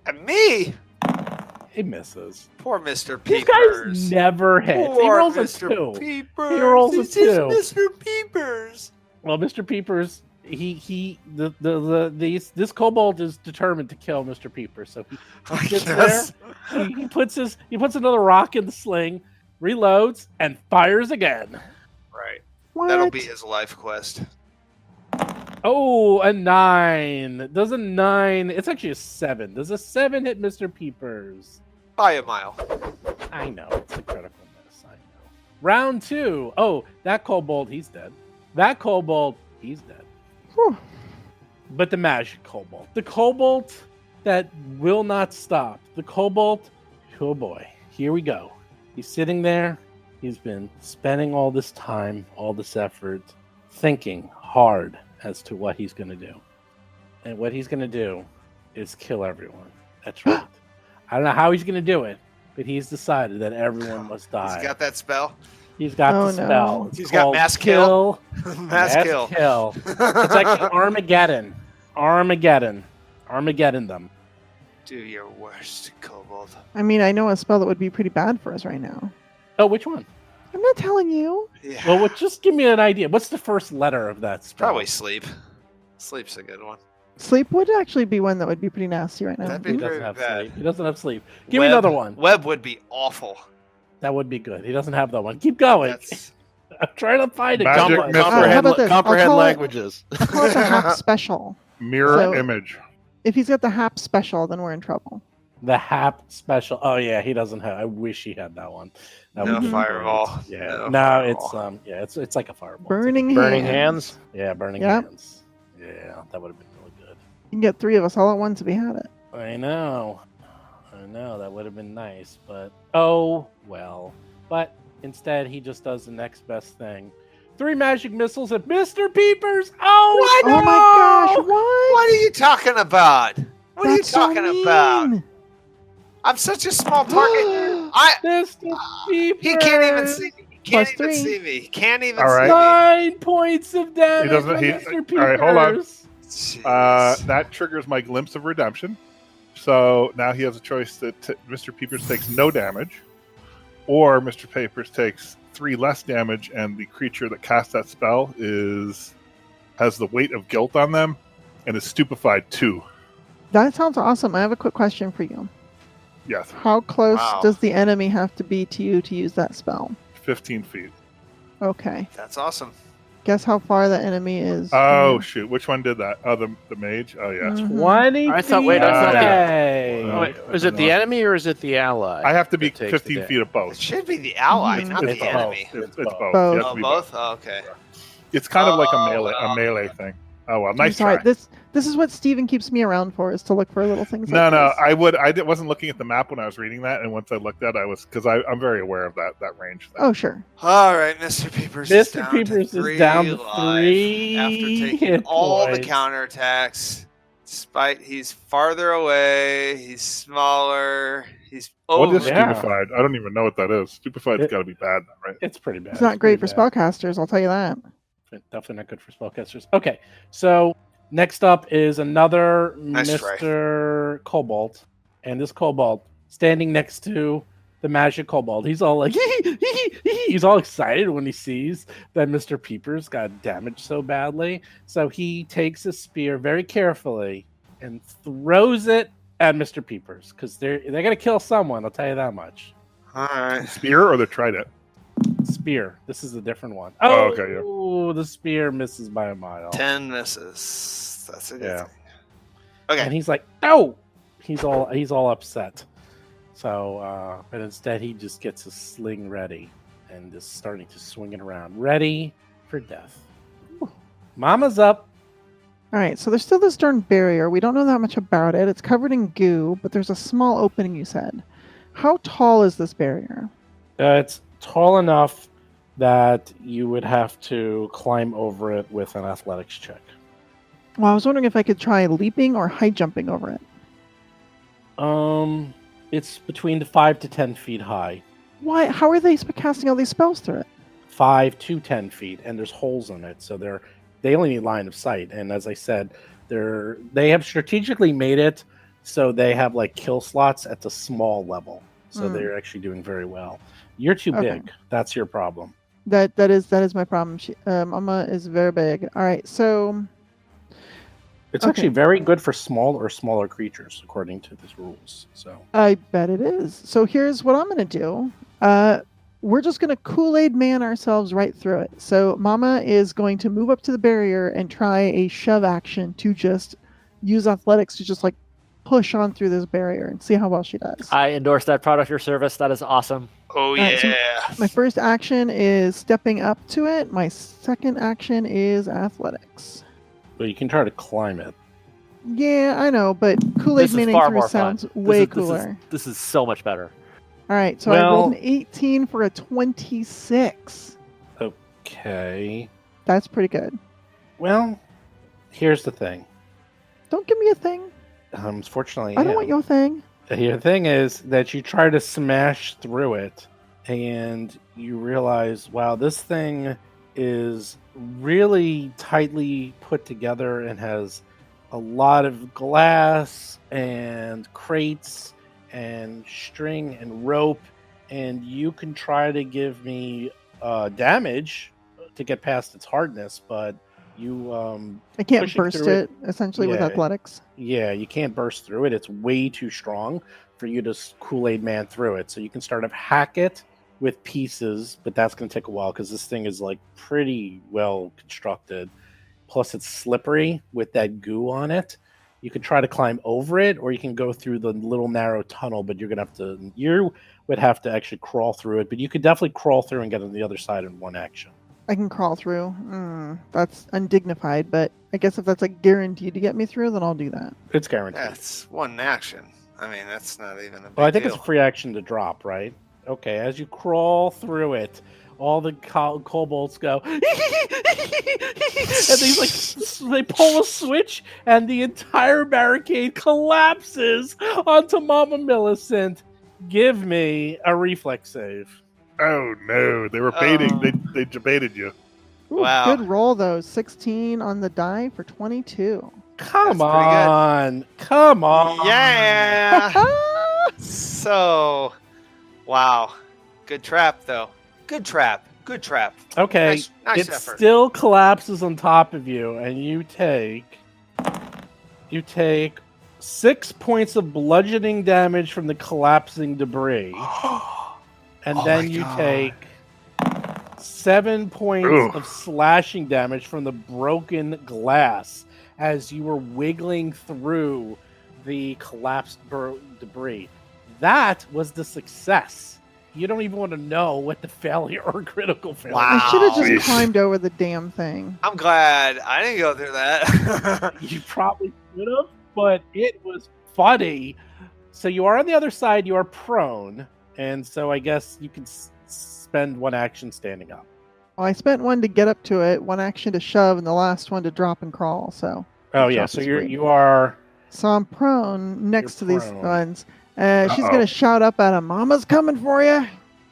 At me? He misses. Poor Mr. These Peepers. guys never hit. He Poor rolls Mr. a 2. Peepers. He rolls a This is 2. Mr. Peepers. Well, Mr. Peepers, this kobold is determined to kill Mr. Peepers. So he gets there. He puts another rock in the sling, reloads, and fires again. Right. What? That'll be his life quest. Oh, a 9. Does a 9? It's actually a 7. Does a 7 hit Mr. Peepers? By a mile. I know. It's a critical miss. I know. Round 2. Oh, that kobold, he's dead. That kobold, he's dead. Whew. But the magic kobold. The kobold that will not stop. The kobold, oh boy, here we go. He's sitting there. He's been spending all this time, all this effort, thinking hard as to what he's going to do. And what he's going to do is kill everyone. That's right. I don't know how he's going to do it, but he's decided that everyone must die. He's got that spell. He's got Oh, the spell. no. It's He's got called mass kill. Mass kill. It's like Armageddon. Armageddon them. Do your worst, Kobold. I mean, I know a spell that would be pretty bad for us right now. Oh, which one? I'm not telling you. Yeah. Well, just give me an idea. What's the first letter of that spell? Probably sleep. Sleep's a good one. Sleep would actually be one that would be pretty nasty right now. That'd be He very doesn't have bad. sleep. He doesn't have sleep. Give me another one. Web would be awful. That would be good. He doesn't have that one. Keep going. That's I'm trying to find it. Magic Come on. missile. How about this? I'll comprehend call it- languages. I'll call it the hap special. Mirror So- image. If he's got the hap special, then we're in trouble. The Hap special. Oh yeah, he doesn't have. I wish he had that one. That no would be fireball. great. Yeah. No No, fireball. it's like a fireball. Burning Burning hands. hands. Yeah, burning Yep. hands. Yeah, that would have been really good. You can get 3 of us all at once if we had it. I know. That would have been nice, but oh well. But instead, he just does the next best thing. 3 magic missiles at Mr. Peepers. Oh, What? Oh my gosh, what? What are you talking about? What are you That's so talking about? mean. I'm such a small target. Mr. Peepers. He can't even see me. He can't Plus even 3. see me. He can't even All see right. 9 points of damage. He doesn't- from he- Mr. Peepers. all right, hold on. me. Jeez. That triggers my glimpse of redemption. So now he has a choice that Mr. Peepers takes no damage, or Mr. Peepers takes 3 less damage, and the creature that casts that spell has the weight of guilt on them and is stupefied 2. That sounds awesome. I have a quick question for you. Yes, How close Wow. does the enemy have to be to you to use that spell? 15 feet. Okay. That's awesome. Guess how far the enemy is. Oh shoot! Which one did that? Oh, the mage. Oh yeah. Mhm. 20 I thought- feet wait, I thought that- away. No. Wait, is it the enemy or is it the ally? I have to be that takes 15 the feet of It both. should be the ally, Mhm. not It's the both. enemy. It's Both. both. Both. You have to Oh, be both? Oh, okay. It's kind of like Oh, a melee thing. Oh well, I'm nice sorry. try. This is what Steven keeps me around for, is to look for little things No, like no, this. wasn't looking at the map when I was reading that, and once I looked at it, I was, because I'm very aware of that range thing. Oh, sure. All right, Mr. Peepers. Mr. Is Peepers down to is down to life 3 after taking hit all the points. counterattacks. Despite he's farther away, he's smaller, He's What is over. Yeah. stupefied? I don't even know what that is. Stupefied's It- got to be bad, right? It's pretty bad. It's not great for pretty bad. spellcasters, I'll tell you that. Definitely not good for spellcasters. Okay, so next up is another Nice try. Mr. Kobold, and this Kobold standing next to the magic Kobold. He's all like, he's all excited when he sees that Mr. Peepers got damaged so badly. So he takes a spear very carefully and throws it at Mr. Peepers because they're gonna kill someone. I'll tell you that much. All right. Spear or the trident? Spear. This is a different one. Oh, okay, yeah. The spear misses by a mile. 10 misses. That's a good Yeah. thing. Okay. And he's like, no. He's all upset. So, but instead he just gets his sling ready and is starting to swing it around, ready for death. Mama's up. All right, so there's still this darn barrier. We don't know that much about it. It's covered in goo, but there's a small opening, you said. How tall is this barrier? It's tall enough that you would have to climb over it with an athletics check. Well, I was wondering if I could try leaping or high jumping over it. It's between 5 to 10 feet high. Why? How are they casting all these spells through it? 5 to 10 feet, and there's holes in it, so they only need line of sight. And as I said, they have strategically made it so they have like kill slots at the small level, so they're actually doing very well. You're too big. That's your problem. That is my problem. Mama is very big. All right, so It's actually very good for small or smaller creatures, according to these rules. So I bet it is. So here's what I'm going to do. We're just going to Kool-Aid man ourselves right through it. So Mama is going to move up to the barrier and try a shove action to just use athletics to just like push on through this barrier and see how well she does. I endorse that product or service. That is awesome. Oh, right, so yeah. My first action is stepping up to it. My second action is athletics. but you can try to climb it. Yeah, I know, but Kool-Aid This is manning far through more sounds fun. way This is- cooler. This is so much better. All right, so I rolled Well- an 18 for a 26. Okay. That's pretty good. Well, here's the thing. Don't give me a thing. Unfortunately, I don't want your thing. The thing is that you try to smash through it, and you realize, wow, this thing is really tightly put together and has a lot of glass and crates and string and rope, and you can try to give me damage to get past its hardness, but you I can't pushing burst through it, essentially, with Yeah. athletics. yeah, you can't burst through it. It's way too strong for you to Kool-Aid man through it. So you can start to hack it with pieces, but that's going to take a while because this thing is like pretty well constructed. Plus, it's slippery with that goo on it. You can try to climb over it, or you can go through the little narrow tunnel. But you would have to actually crawl through it. But you could definitely crawl through and get on the other side in one action. I can crawl through. That's undignified, but I guess if that's like guaranteed to get me through, then I'll do that. It's guaranteed. That's one action. I mean, that's not even a big Well, I think deal. it's a free action to drop, right? Okay, as you crawl through it, all the kobolds go, and they pull a switch, and the entire barricade collapses onto Mama Millicent. Give me a reflex save. Oh no, they were baiting. Oh. They baited you. Ooh, Wow. Good roll, though. 16 on the die for 22. Come That's pretty good. on, come on. Yeah. So, wow. Good trap, though. Good trap. Good trap. Okay, Nice it effort. still collapses on top of you, and you take 6 points of bludgeoning damage from the collapsing debris, and Oh then my you God. take 7 points Ugh. of slashing damage from the broken glass as you were wiggling through the collapsed debris. That was the success. You don't even want to know what the failure or critical failure. Wow. I should have just Yeesh. climbed over the damn thing. I'm glad I didn't go through that. You probably should have, but it was funny. So you are on the other side. You are prone, and so I guess you can spend one action standing up. Well, I spent one to get up to it, one action to shove, and the last one to drop and crawl. So Oh yeah, Drop so is you free. are I'm prone next to You're these prone. ones, She's going to shout up at him, Mama's coming for you.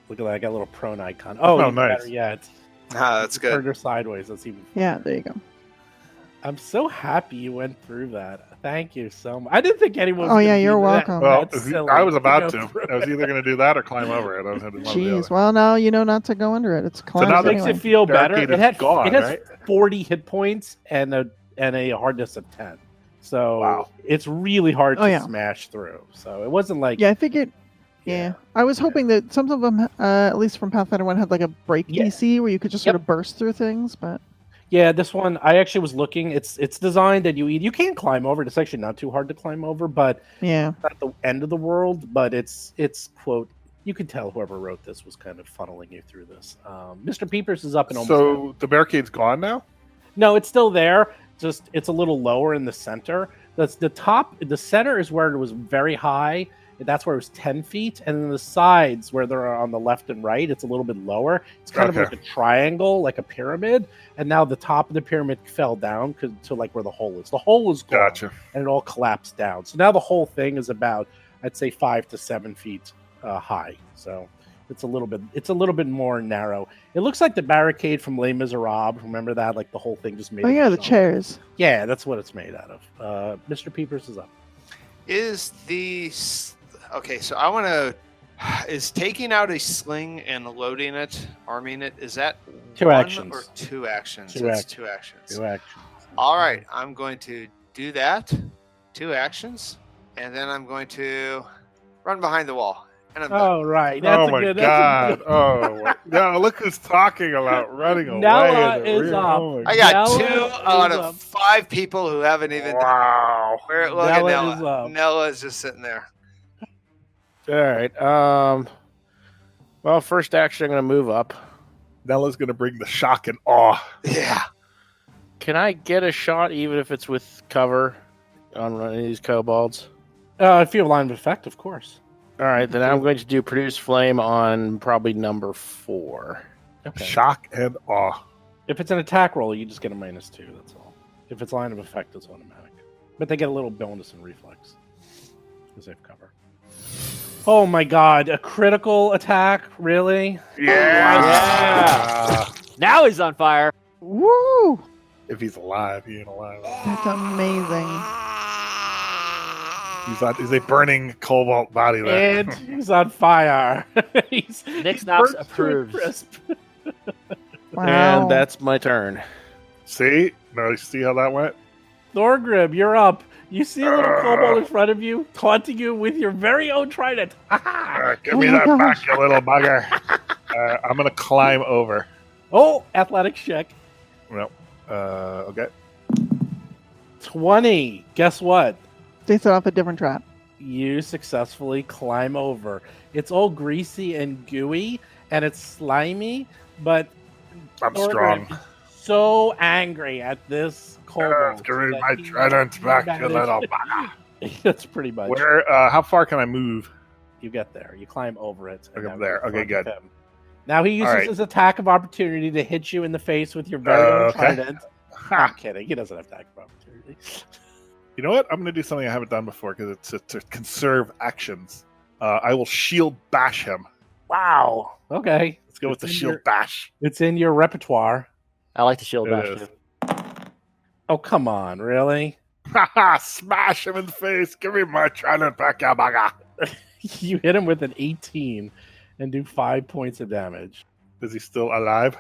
Look at that. I got a little prone icon. Oh, even nice. better yet. That's good. Turned her sideways. That's even. Yeah, there you go. I'm so happy you went through that. Thank you so much. I didn't think anyone was Oh, yeah, gonna you're do welcome. Well, That's silly. I was about go to. through I was it. either going to do that or climb over it. I was going to do one or the Jeez. other. Well, now you know not to go under it. It's climbs now It makes anyway. it feel better. Barricade It is has gone, it has right? 40 hit points and a hardness of 10. So Wow. it's really hard Oh, to yeah. smash through. So it wasn't like Yeah, I figured. Yeah. I was hoping that some of them, at least from Pathfinder 1, had like a break Yeah. DC where you could just sort of burst through things, but Yeah, this one I actually was looking. It's designed that you can climb over it. It's actually not too hard to climb over, but yeah. it's not the end of the world. But it's quote. You can tell whoever wrote this was kind of funneling you through this. Mr. Peepers is up and almost. So the barricade's gone now? No, it's still there. Just it's a little lower in the center. That's the top. The center is where it was very high. That's where it was 10 feet, and then the sides where they're on the left and right, it's a little bit lower. It's kind of like a triangle, like a pyramid. And now the top of the pyramid fell down to like where the hole is. The hole is gone, Gotcha. and it all collapsed down. So now the whole thing is about, I'd say, 5 to 7 feet high. So it's a little bit more narrow. It looks like the barricade from Les Miserables. Remember that? Like the whole thing just made. Oh, yeah, the chairs. Yeah, that's what it's made out of. Mr. Peepers is up. Okay, so I want to. Is taking out a sling and loading it, arming it, is that Two one actions. or two actions? Two It's actions. 2 actions. 2 actions. All right, I'm going to do that. 2 actions, and then I'm going to run behind the wall. And I'm done. Oh right, that's Oh my a good. god! Oh no! Look who's talking about running away. Nella in the is rear. up. Oh my I got Nella 2 is out up. of 5 people who haven't even. Wow! Where look at Nella is Nella. up. Nella is just sitting there. All right. Well, first action, I'm going to move up. Nella's going to bring the shock and awe. Yeah. Can I get a shot, even if it's with cover, on one of these kobolds? If you have line of effect, of course. All right, then I'm going to do produce flame on probably number 4. Okay. Shock and awe. If it's an attack roll, you just get a -2. That's all. If it's line of effect, it's automatic. But they get a little bonus in reflex because they have cover. Oh my god, a critical attack? Really? Yeah. Now he's on fire. Woo! If he's alive, he ain't alive. That's amazing. He's a burning cobalt body there. And he's on fire. he's Nick he's Knox burnt to a approves. crisp. Wow. And that's my turn. See? No, you see how that went? Thorgrim, you're up. You see a little kobold in front of you, taunting you with your very own trident. Give me Oh my that gosh. back, you little bugger. I'm going to climb over. Oh, athletics check. Well, okay. 20. Guess what? They set off a different trap. You successfully climb over. It's all greasy and gooey, and it's slimy, but I'm Thorgrim strong. is so angry at this kobold. Give me that my he trident back, you managed- little bugger. That's pretty much. Where? How far can I move? You get there. You climb over it. and Okay, now there. you're in Okay, front of good. him. Now he uses All right. his attack of opportunity to hit you in the face with your very own Okay. trident. I'm kidding. He doesn't have attack of opportunity. You know what? I'm going to do something I haven't done before because it's to conserve actions. I will shield bash him. Wow. Okay. Let's go with It's the in shield your- bash. It's in your repertoire. I like the shield It bash is. too. Oh, come on. Really? Haha! Smash him in the face. Give me my trident back, you bugger. You hit him with an 18 and do 5 points of damage. Is he still alive?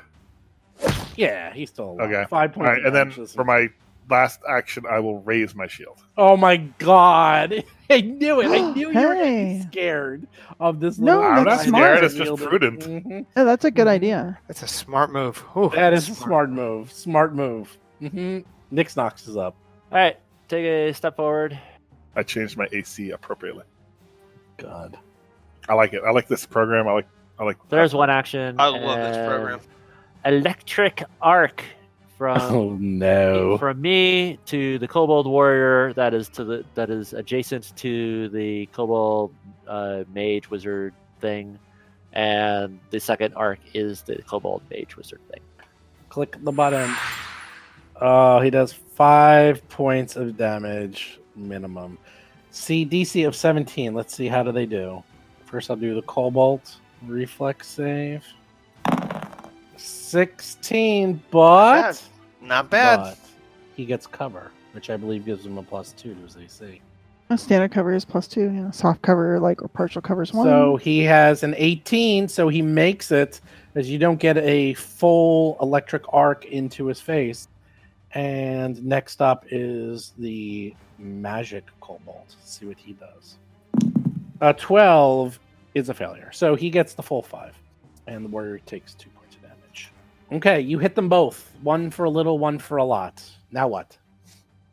Yeah, he's still alive. Okay. 5 All points right, of and then damage. for my last action, I will raise my shield. Oh my god. I knew it. I knew you were going to Hey. be scared of this No, little I'm that's not smart. scared. It's just prudent. Mhm. Yeah, that's a good idea. That's a smart move. Whew. That is a smart move. Smart move. Nick Knox is up. All right, take a step forward. I changed my AC appropriately. God. I like it. I like this program. I like. There's one action. I love this and program. Electric arc from Oh no. from me to the Kobold warrior that is adjacent to the Kobold mage wizard thing, and the second arc is the Kobold mage wizard thing. Click the button. Oh, he does 5 points of damage minimum. See, DC of 17. Let's see, how do they do? First, I'll do the Kobold reflex save. 16, but Not bad. but he gets cover, which I believe gives him a +2 to his AC. A standard cover is +2. Yeah, soft cover or partial cover is 1. So he has an 18, so he makes it, as you don't get a full electric arc into his face. And next up is the magic kobold. Let's see what he does. 12 is a failure, so he gets the full 5, and the warrior takes 2 points of damage. Okay, you hit them both. One for a little, one for a lot. Now what?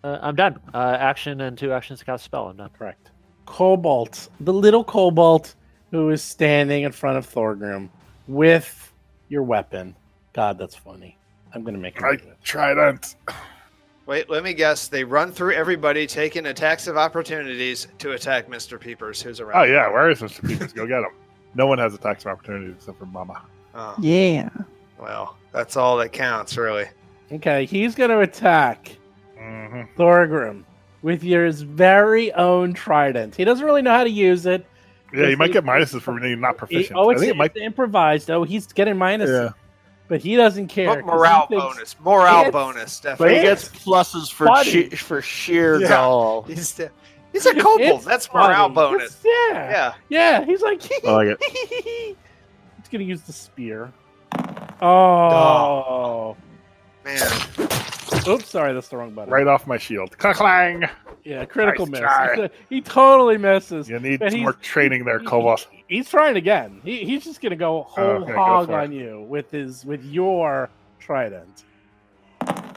I'm done. Action and 2 actions to cast a spell. I'm done. Correct. Kobold, the little kobold who is standing in front of Thorgrim with your weapon. God, that's funny. I'm going to make him do it. Trident. Wait, let me guess. They run through everybody, taking attacks of opportunities to attack Mr. Peepers, who's around. Oh yeah, where is Mr. Peepers? Go get him. No one has attacks of opportunity except for Mama. Oh, Yeah. well, that's all that counts, really. Okay, he's going to attack Mm-hmm. Thorgrim with his very own trident. He doesn't really know how to use it. Yeah, you might get minuses for being not proficient. Oh, I it's think it might. improvised. Oh, he's getting minuses. Yeah. But he doesn't care. But morale 'cause he thinks- bonus. Morale It's- bonus, But definitely. he gets pluses for funny. for sheer Yeah. gall. He's a kobold. It's That's morale funny. bonus. Yeah. Yeah, he's like, I like it. he's going to use the spear. Oh. Man. Oops, sorry, that's the wrong button. Right off my shield. Clang! Yeah, critical Nice miss. try. He totally misses. You need But some he's- more training there, Kobold. He's trying again. He's just gonna go whole Okay, go hog for it. on you with your trident.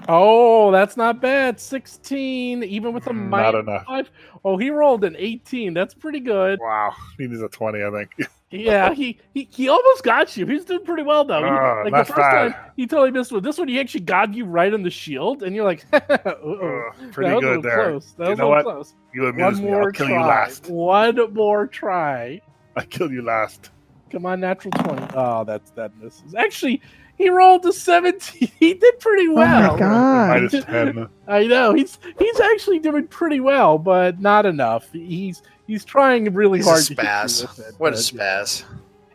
Oh, that's not bad. 16, even with a Not minus enough. 5. Oh, he rolled an 18. That's pretty good. Wow, he needs a 20, I think. Yeah, he almost got you. He's doing pretty well though. Like the not first bad. time, he totally missed one. This one, he actually got you right in the shield, and you're like, uh-oh. Pretty That was a good little there. close. That You was a know little what? close. You One amuse me. more I'll kill try. you last. One more try. I'll kill you last. Come on, natural 20. Oh, that misses. Actually, he rolled a 17. He did pretty well. Oh my god. Minus 10. I know. He's actually doing pretty well, but not enough. He's trying really He's a hard to hit you spaz. with it, What a but, yeah. spaz.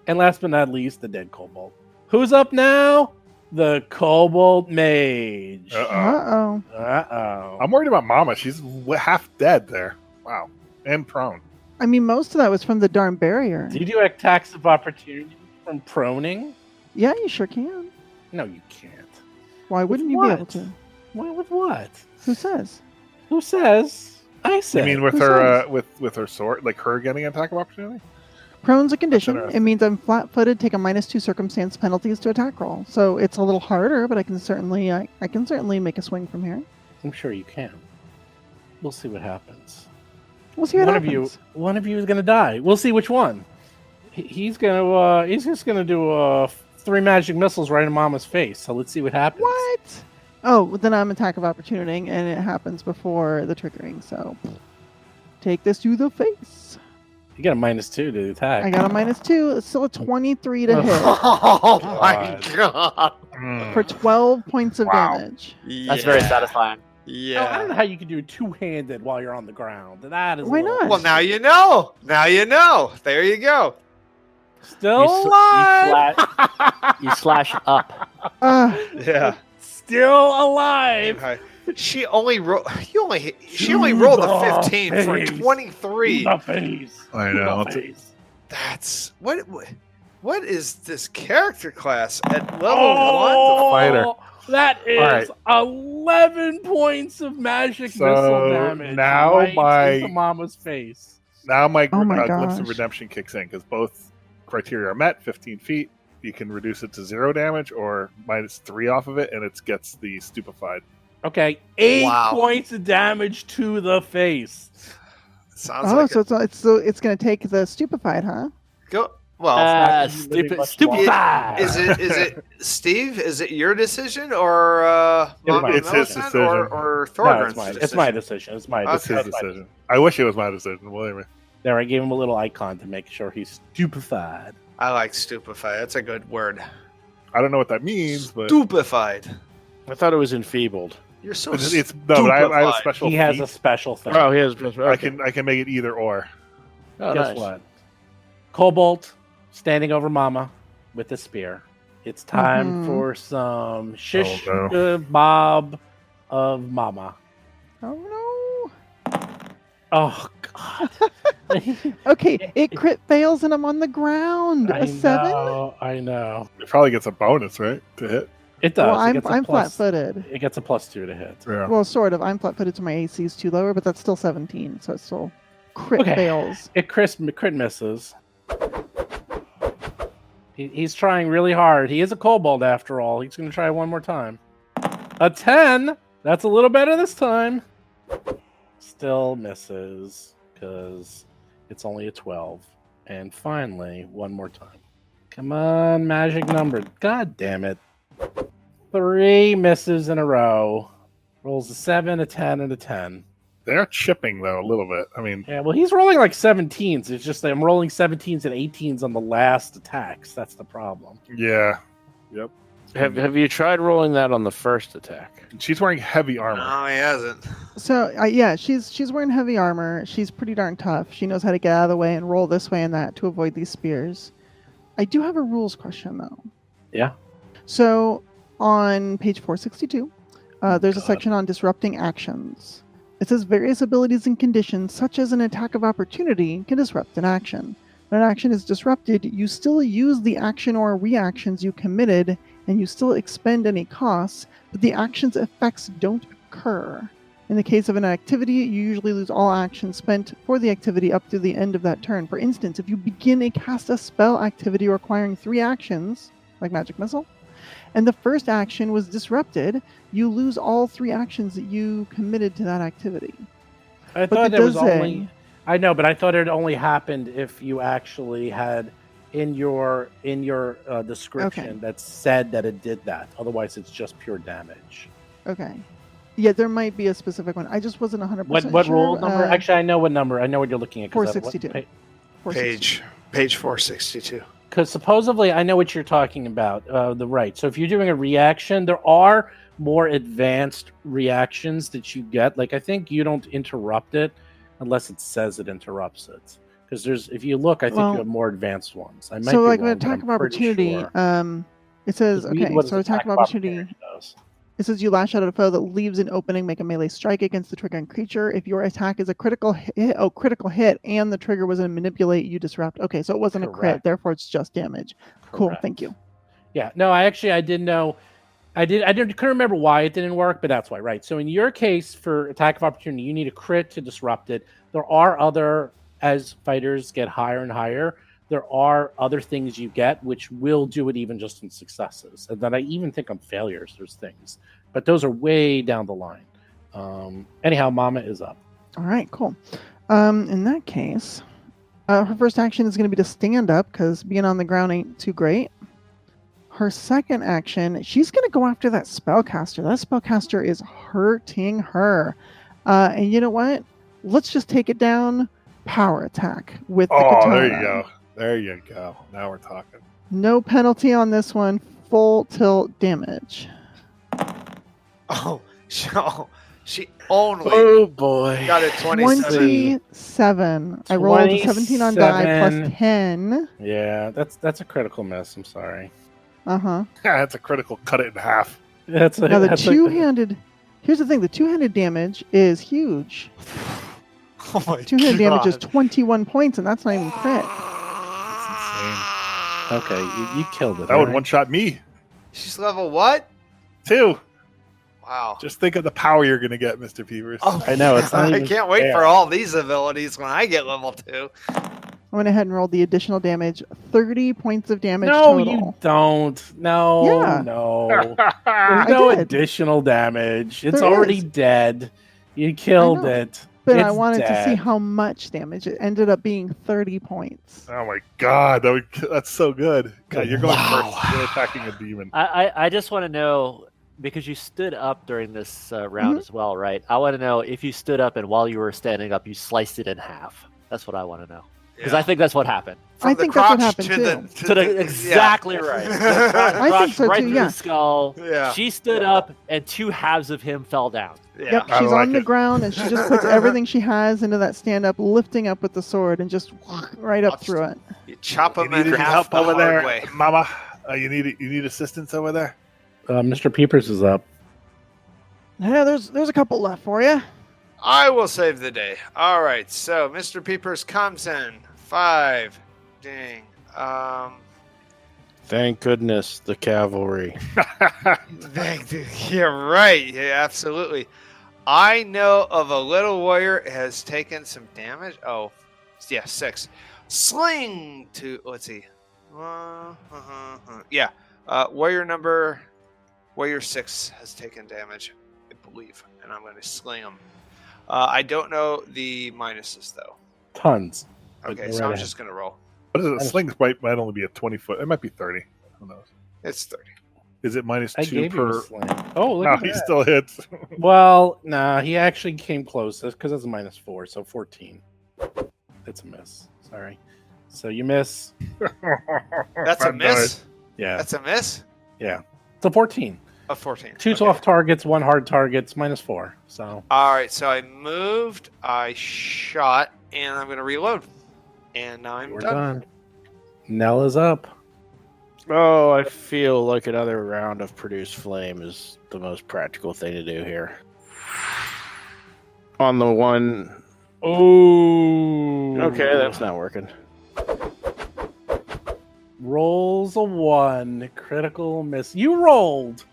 And last but not least, the dead kobold. Who's up now? The kobold mage. Uh-oh. Uh-oh. I'm worried about Mama. She's half dead there. Wow. And prone. I mean, most of that was from the darn barrier. Do you do attacks of opportunity from proning? Yeah, you sure can. No, you can't. Why wouldn't you be able to? Why with what? Who says? Who says? I say. You mean with Who her says? with her sword, like her getting an attack of opportunity? Prone's a condition. It interesting. means I'm flat-footed, take a -2 circumstance penalties to attack roll. So it's a little harder, but I can certainly make a swing from here. I'm sure you can. We'll see what happens. We'll see what one happens. One of you is gonna die. We'll see which one. He's just gonna do 3 magic missiles right in Mama's face. So let's see what happens. What? Oh, well, then I'm attack of opportunity, and it happens before the triggering. So take this to the face. You got a -2 to the attack. I got a -2. It's still a 23 to hit Oh my god! for 12 points of Wow. damage. That's very satisfying. Oh, I don't know Yeah. how you can do it two-handed while you're on the ground. That is a Why little- not? Well, now you know. Now you know. There you go. Still alive. You slash up. Yeah. Still alive. She only rolled. She only rolled a the 15 for face. 23. The face. I know. The face. That's what is this character class at level Oh, fighter. that is right. 11 points of magic So missile damage. now right my- into Mama's face. Now my, Oh my glimpse of gosh. redemption kicks in because both criteria are met. 15 feet, you can reduce it to 0 damage or -3 off of it, and it gets the stupefied. Okay, 8 Wow. points of damage to the face. Sounds Oh, like so it's going to take the stupefied, huh? go. Well, not gonna be really much Stupid. is it Steve? Is it your decision or Mama It's his Melton decision. or No, Thorgrim's it's my decision. It's my It's decision. his decision. I wish it was my decision. Believe me. There, I gave him a little icon to make sure he's stupefied. I like stupefied. That's a good word. I don't know what that means, but Stupefied. I thought it was enfeebled. You're so It's no, but I have a stupefied. special. He has feat. a special thing. Oh, he has. Okay. I can make it either or. Oh, Guess nice. what? Kobold standing over Mama with a spear. It's time Mhm. for some shish Oh, kebab of Mama. Oh Oh God! no. Okay, it crit fails and I'm on the ground. A 7? I know. It probably gets a bonus, right, to hit. It does. Well, It I'm gets a I'm plus- flat-footed. It gets a +2 to hit. Yeah. Well, sort of. I'm flat-footed, so my AC is 2 lower, but that's still 17, so it's still crit Okay. fails. It crit misses. He's trying really hard. He is a kobold after all. He's going to try one more time. A 10. That's a little better this time. Still misses because it's only a 12. And finally, one more time. Come on, magic number. God damn it. 3 misses in a row. Rolls a 7, a 10, and a 10. They're chipping though a little bit. I mean, Yeah, well, he's rolling like 17s. It's just that I'm rolling 17s and 18s on the last attacks. That's the problem. yeah. Yep. Have you tried rolling that on the first attack? She's wearing heavy armor. No, he hasn't. So yeah, she's wearing heavy armor. She's pretty darn tough. She knows how to get out of the way and roll this way and that to avoid these spears. I do have a rules question though. Yeah. So on page 462, there's a section on disrupting actions. It says various abilities and conditions, such as an attack of opportunity, can disrupt an action. When an action is disrupted, you still use the action or reactions you committed, and you still expend any costs, but the action's effects don't occur. In the case of an activity, you usually lose all actions spent for the activity up to the end of that turn. For instance, if you begin a cast a spell activity requiring 3 actions, like Magic Missile, and the first action was disrupted, you lose all 3 actions that you committed to that activity. I But thought it there was does say- only. I know, but I thought it only happened if you actually had in your description that said that it did that. Otherwise, it's just pure damage. Okay. Yeah, there might be a specific one. I just wasn't 100% What sure. rule number? Actually, I know what number. I know what you're looking at. 462. 462. Page 462. Because supposedly, I know what you're talking about. The right. So if you're doing a reaction, there are more advanced reactions that you get. Like I think you don't interrupt it unless it says it interrupts it. Because if you look, I think you have more advanced ones. I might So be like an wrong, but attack I'm of pretty opportunity, sure. it says, Read okay, what so does attack of opportunity. does. It says you lash out at a foe that leaves an opening, make a melee strike against the triggering creature. If your attack is a critical hit, and the trigger was a manipulate, you disrupt. Okay, so it wasn't a crit, Correct. therefore it's just damage. Cool, Correct. thank you. Yeah, no, I didn't know. Couldn't remember why it didn't work, but that's why, right? So in your case, for attack of opportunity, you need a crit to disrupt it. There are other, as fighters get higher and higher, there are other things you get which will do it even just in successes. And then I even think on failures, there's things, but those are way down the line. Anyhow, Mama is up. All right, cool. In that case, her first action is going to be to stand up because being on the ground ain't too great. Her second action, she's going to go after that spellcaster. That spellcaster is hurting her. And you know what? Let's just take it down. Power attack with the katana. There you go. There you go. Now we're talking. No penalty on this one. Full tilt damage. Oh, she only Oh boy. got it 27. 27. I rolled a 17 on die 27. plus 10. Yeah, that's a critical miss. I'm sorry. Uh-huh. That's a critical. Cut it in half. That's a, Now the that's a- two-handed... Here's the thing. The two-handed damage is huge. Oh my Two-handed damage is God. 21 points, and that's not even crit. Okay, you killed it. That would right? one-shot me. She's level what? 2. Wow. Just think of the power you're going to get, Mr. Peavers. Oh, I know, it's not I even can't wait fair. for all these abilities when I get level 2. I went ahead and rolled the additional damage. 30 points of damage No, total. you don't. No, Yeah. no. There's I no did. additional damage. It's There already is. dead. You killed know. it. But I It's wanted to see dead. how much damage. It ended up being 30 points. Oh my God, that's so good. God, you're going Wow. first. You're attacking a demon. I just want to know, because you stood up during this round as well, right? I want to know if you stood up and while you were standing up, you sliced it in half. That's what I want to know. Because I think that's what happened. I think that's what happened too. Exactly right. I think so right too. through Yeah. the skull. Yeah. She stood up, and 2 halves of him fell down. Yeah. Yep, I she's like on the it. ground and she just puts everything she has into that stand up, lifting up with the sword and just right up through it. You chop You them in need half help the over hard there, way. Mama. You need assistance over there. Mr. Peepers is up. Yeah, there's a couple left for you. I will save the day. All right, so Mr. Peepers comes in 5. Dang. Thank goodness the cavalry. You're right. Yeah, absolutely. I know of a little warrior has taken some damage. Oh, yeah, 6. Sling to, let's see. Yeah. Warrior 6 has taken damage, I believe, and I'm going to sling him. I don't know the minuses, though. Tons. Okay, Go so right I'm ahead. just going to roll. What is it? A sling might only be a 20 foot. It might be 30. Who knows? It's 30. Is it minus I 2 gave you a per? sling. Oh, look No, at he that. still hits. Well, nah, he actually came close because that's a -4, so 14. That's a miss. Sorry. So you miss. That's a Bad miss? Yeah. That's a miss? Yeah. It's a 14. A 14. 2 Okay. soft targets, 1 hard targets, -4. So All right, so I moved, I shot, and I'm going to reload. And now I'm we're done. done. Nell is up. Oh, I feel like another round of produce flame is the most practical thing to do here. On the one. Oh. Okay, that's not working. Rolls a 1. Critical miss. You rolled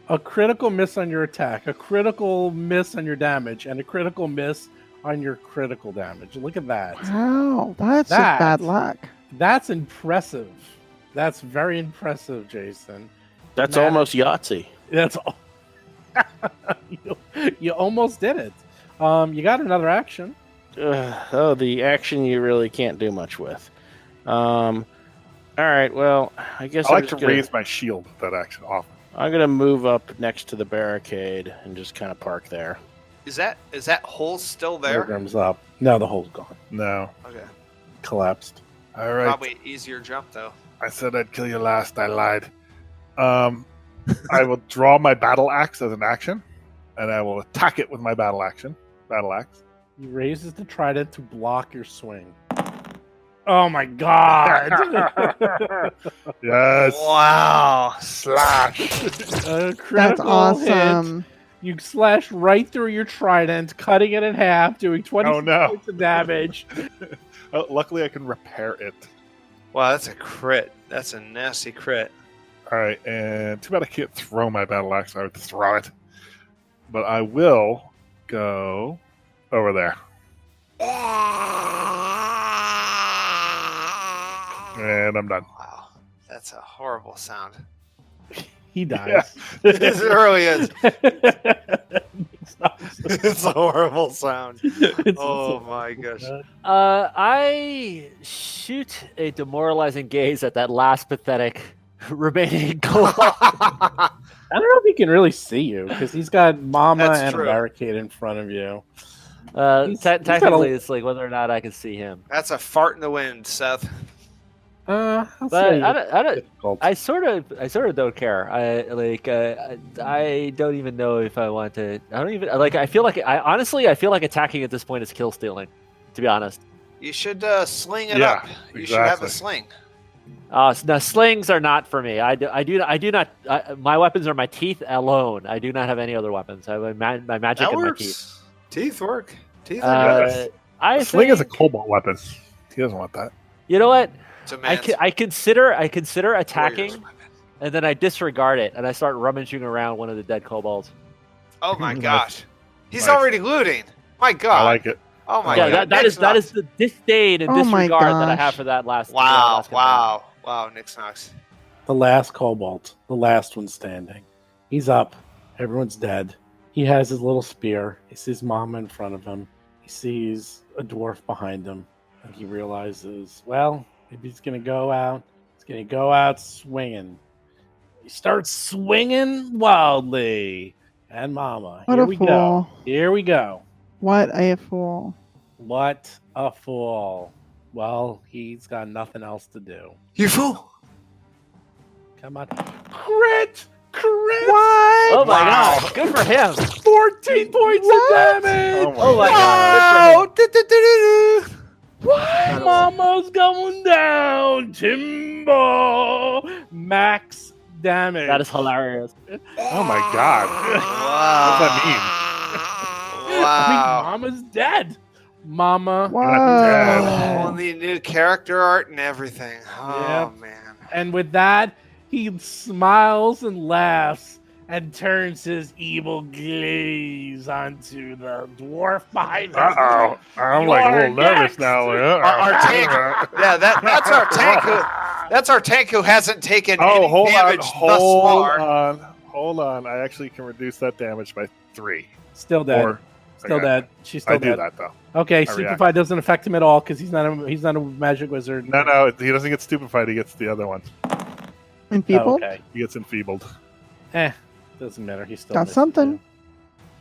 a critical miss on your attack, a critical miss on your damage, and a critical miss on your critical damage. Look at that. Wow, that's just That- bad luck. That's impressive. That's very impressive, Jason. That's Matter- almost Yahtzee. That's all. you almost did it. You got another action. Oh, the action you really can't do much with. All right, well, I guess I like I'm to just gonna, raise my shield with that action often. I'm gonna move up next to the barricade and just kind of park there. Is that hole still there? Pilgrim's up. No, the hole's gone. No. Okay. Collapsed. All right. Probably easier jump, though. I said I'd kill you last. I lied. I will draw my battle axe as an action, and I will attack it with my battle axe. He raises the trident to block your swing. Oh my god! Yes. Wow. Slash. A That's critical awesome. hit. You slash right through your trident, cutting it in half, doing 20 Oh, no. points of damage. Luckily, I can repair it. Wow, that's a crit. That's a nasty crit. All right, and too bad I can't throw my battle axe. I would throw it, but I will go over there. And I'm done. Wow. That's a horrible sound. He dies. It really is. It's It's a horrible sound. It's Oh my gosh. I shoot a demoralizing gaze at that last pathetic remaining kobold. I don't know if he can really see you because he's got Mama That's and true. a barricade in front of you. Technically, it's like whether or not I can see him. That's a fart in the wind, Seth. I'll But say I don't. difficult. I sort of don't care. I don't even know if I want to. I don't even like. I feel like I feel like attacking at this point is kill stealing. To be honest, You should sling it Yeah, up. You should have exactly. a sling. no, slings are not for me. I do not. My weapons are my teeth alone. I do not have any other weapons. I have my magic That and my works. teeth. Teeth work. Teeth are good. I Sling is a think, cobalt weapon. He doesn't want that. you know what? It's a I man's consider warrior's attacking, weapon. and then I disregard it, and I start rummaging around one of the dead kobolds. Oh my Nice. gosh. He's Nice. already looting. My God. I like it. Oh my yeah, God. that is Nick's the disdain and Oh my disregard that I gosh. have for that last. Wow. last Wow. Wow. Nick Knox. The last kobold, the last one standing. He's up. Everyone's dead. He has his little spear. He sees Mama in front of him. He sees a dwarf behind him. And he realizes, well, maybe he's going to go out. He's going to go out swinging. He starts swinging wildly. And Mama, What here a we fool. go. Here we go. What a fool. What a fool. Well, he's got nothing else to do. You fool! Come on. Crit! What? Oh my god! Good for him. 14 points of damage! Oh my God! Good for him. What? Mama's going down! Timbo! Max damage. That is hilarious. Oh my god. Wow. What does that I Wow. think Mama's dead. Mama. Wow. Only new character art and everything. Oh, Yep. man. And with that, he smiles and laughs and turns his evil gaze onto the dwarf behind him. mean? Uh-oh. I'm like a You're little nervous next. now. Our tank. Yeah, that's our tank. That's our tank who hasn't taken Oh, any hold on. damage thus far. Hold on. I actually can reduce that damage by 3. Still dead. Or Still okay. dead. She's still I dead. do that though. Okay, I Stupefy doesn't affect him at all because he's not a magic wizard. No, he doesn't get stupefied. He gets the other one. Enfeebled? Oh, okay. He gets enfeebled. Doesn't matter. He's still Got misses something. you.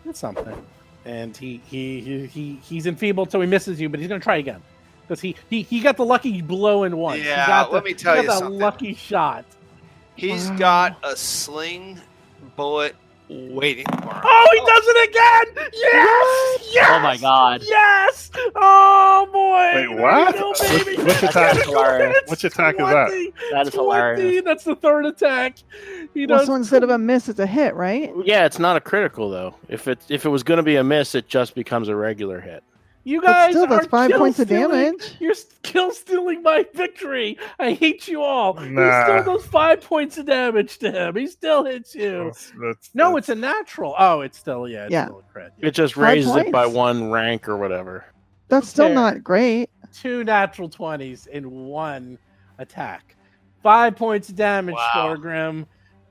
That's something. And he's enfeebled, so he misses you, but he's gonna try again because he got the lucky blow in once. Yeah, he got let me tell he you got that something. lucky shot. He's Wow. got a sling bullet waiting for him. Oh, he does it again! Yes! Yes! Oh my god! Yes! Oh boy! Wait, There what? you go, baby. Which That's attack? hilarious. Which attack is that? 20, That is 20. hilarious. That's the third attack. He Well, does. so instead of a miss, it's a hit, right? Yeah, it's not a critical though. If it was going to be a miss, it just becomes a regular hit. You But guys still, that's are 5 points of kill-stealing. damage. You're kill stealing my victory. I hate you all. Nah. You still those 5 points of damage to him. He still hits you. No, it's a natural. Oh, it's still Yeah. still a crit. It just 5 raises it by points. 1 rank or whatever. That's still There. not great. 2 natural 20s in 1 attack. 5 points of damage, Wow. Thorgrim.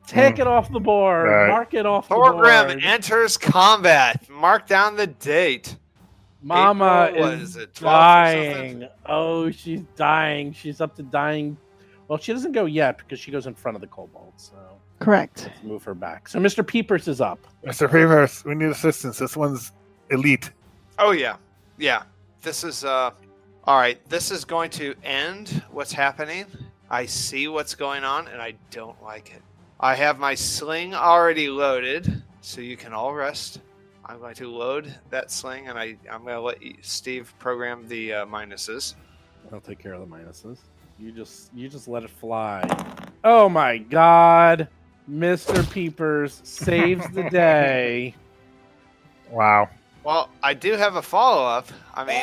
Take it off the board. Right. Mark it off the Thorgrim board. enters combat. Mark down the date. Mama April, what is is it, 12th or something? dying. Oh, she's dying. She's up to dying. Well, she doesn't go yet because she goes in front of the kobold. So Correct. let's move her back. So Mr. Peepers is up. Mr. Favors, we need assistance. This one's elite. Oh yeah, yeah. This is all right. This is going to end what's happening. I see what's going on, and I don't like it. I have my sling already loaded, so you can all rest. I'm going to load that sling, and I'm going to let Steve program the minuses. I'll take care of the minuses. You just let it fly. Oh my God, Mr. Peepers saves the day. Wow. Well, I do have a follow-up. I mean, he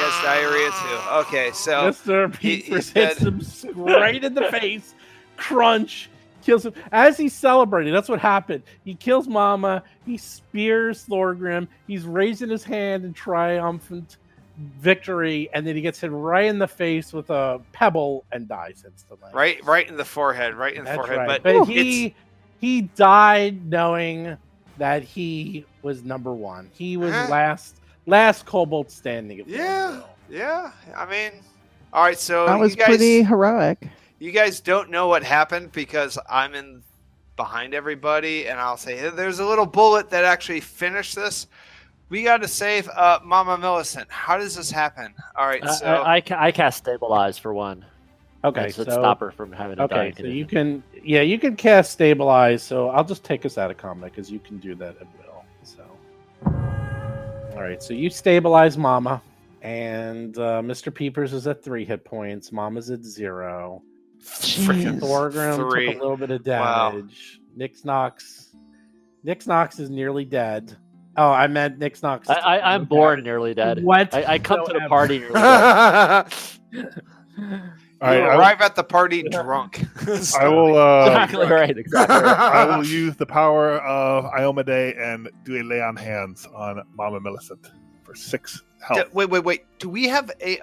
has diarrhea too. Okay, so Mr. he Peepers said- hits him right in the face. Crunch. Kills him. As he's celebrating, that's what happened. He kills Mama. He spears Thorgrim. He's raising his hand in triumphant victory, and then he gets hit right in the face with a pebble and dies instantly. right in the forehead, right in the That's forehead. right. But But he died knowing that he was number one. He was Uh-huh. last kobold standing. if you Yeah. will. Yeah, I mean, all right. So That was you guys, pretty heroic. you guys don't know what happened because I'm in behind everybody, and I'll say, hey, there's a little bullet that actually finished this. We got to save Mama Millicent. How does this happen? All right, so I cast stabilize for one. Okay, So so stop her from having a okay, dying so condition. you can cast stabilize. So I'll just take us out of combat because you can do that at will. So, all right, so you stabilize Mama, and Mr. Peepers is at 3 hit points. Mama's at 0. Jeez. Thorgrim 3. took a little bit of Wow. damage. Nix Nox is nearly dead. Oh, I meant Nix Nox. is I'm dead. born nearly dead. What? I come to the So party nearly dead. you All right, arrive at the party drunk. I will. Exactly right. Exactly right. I will use the power of Iomade and do a lay on hands on Mama Millicent for 6 health. Wait. Do we have a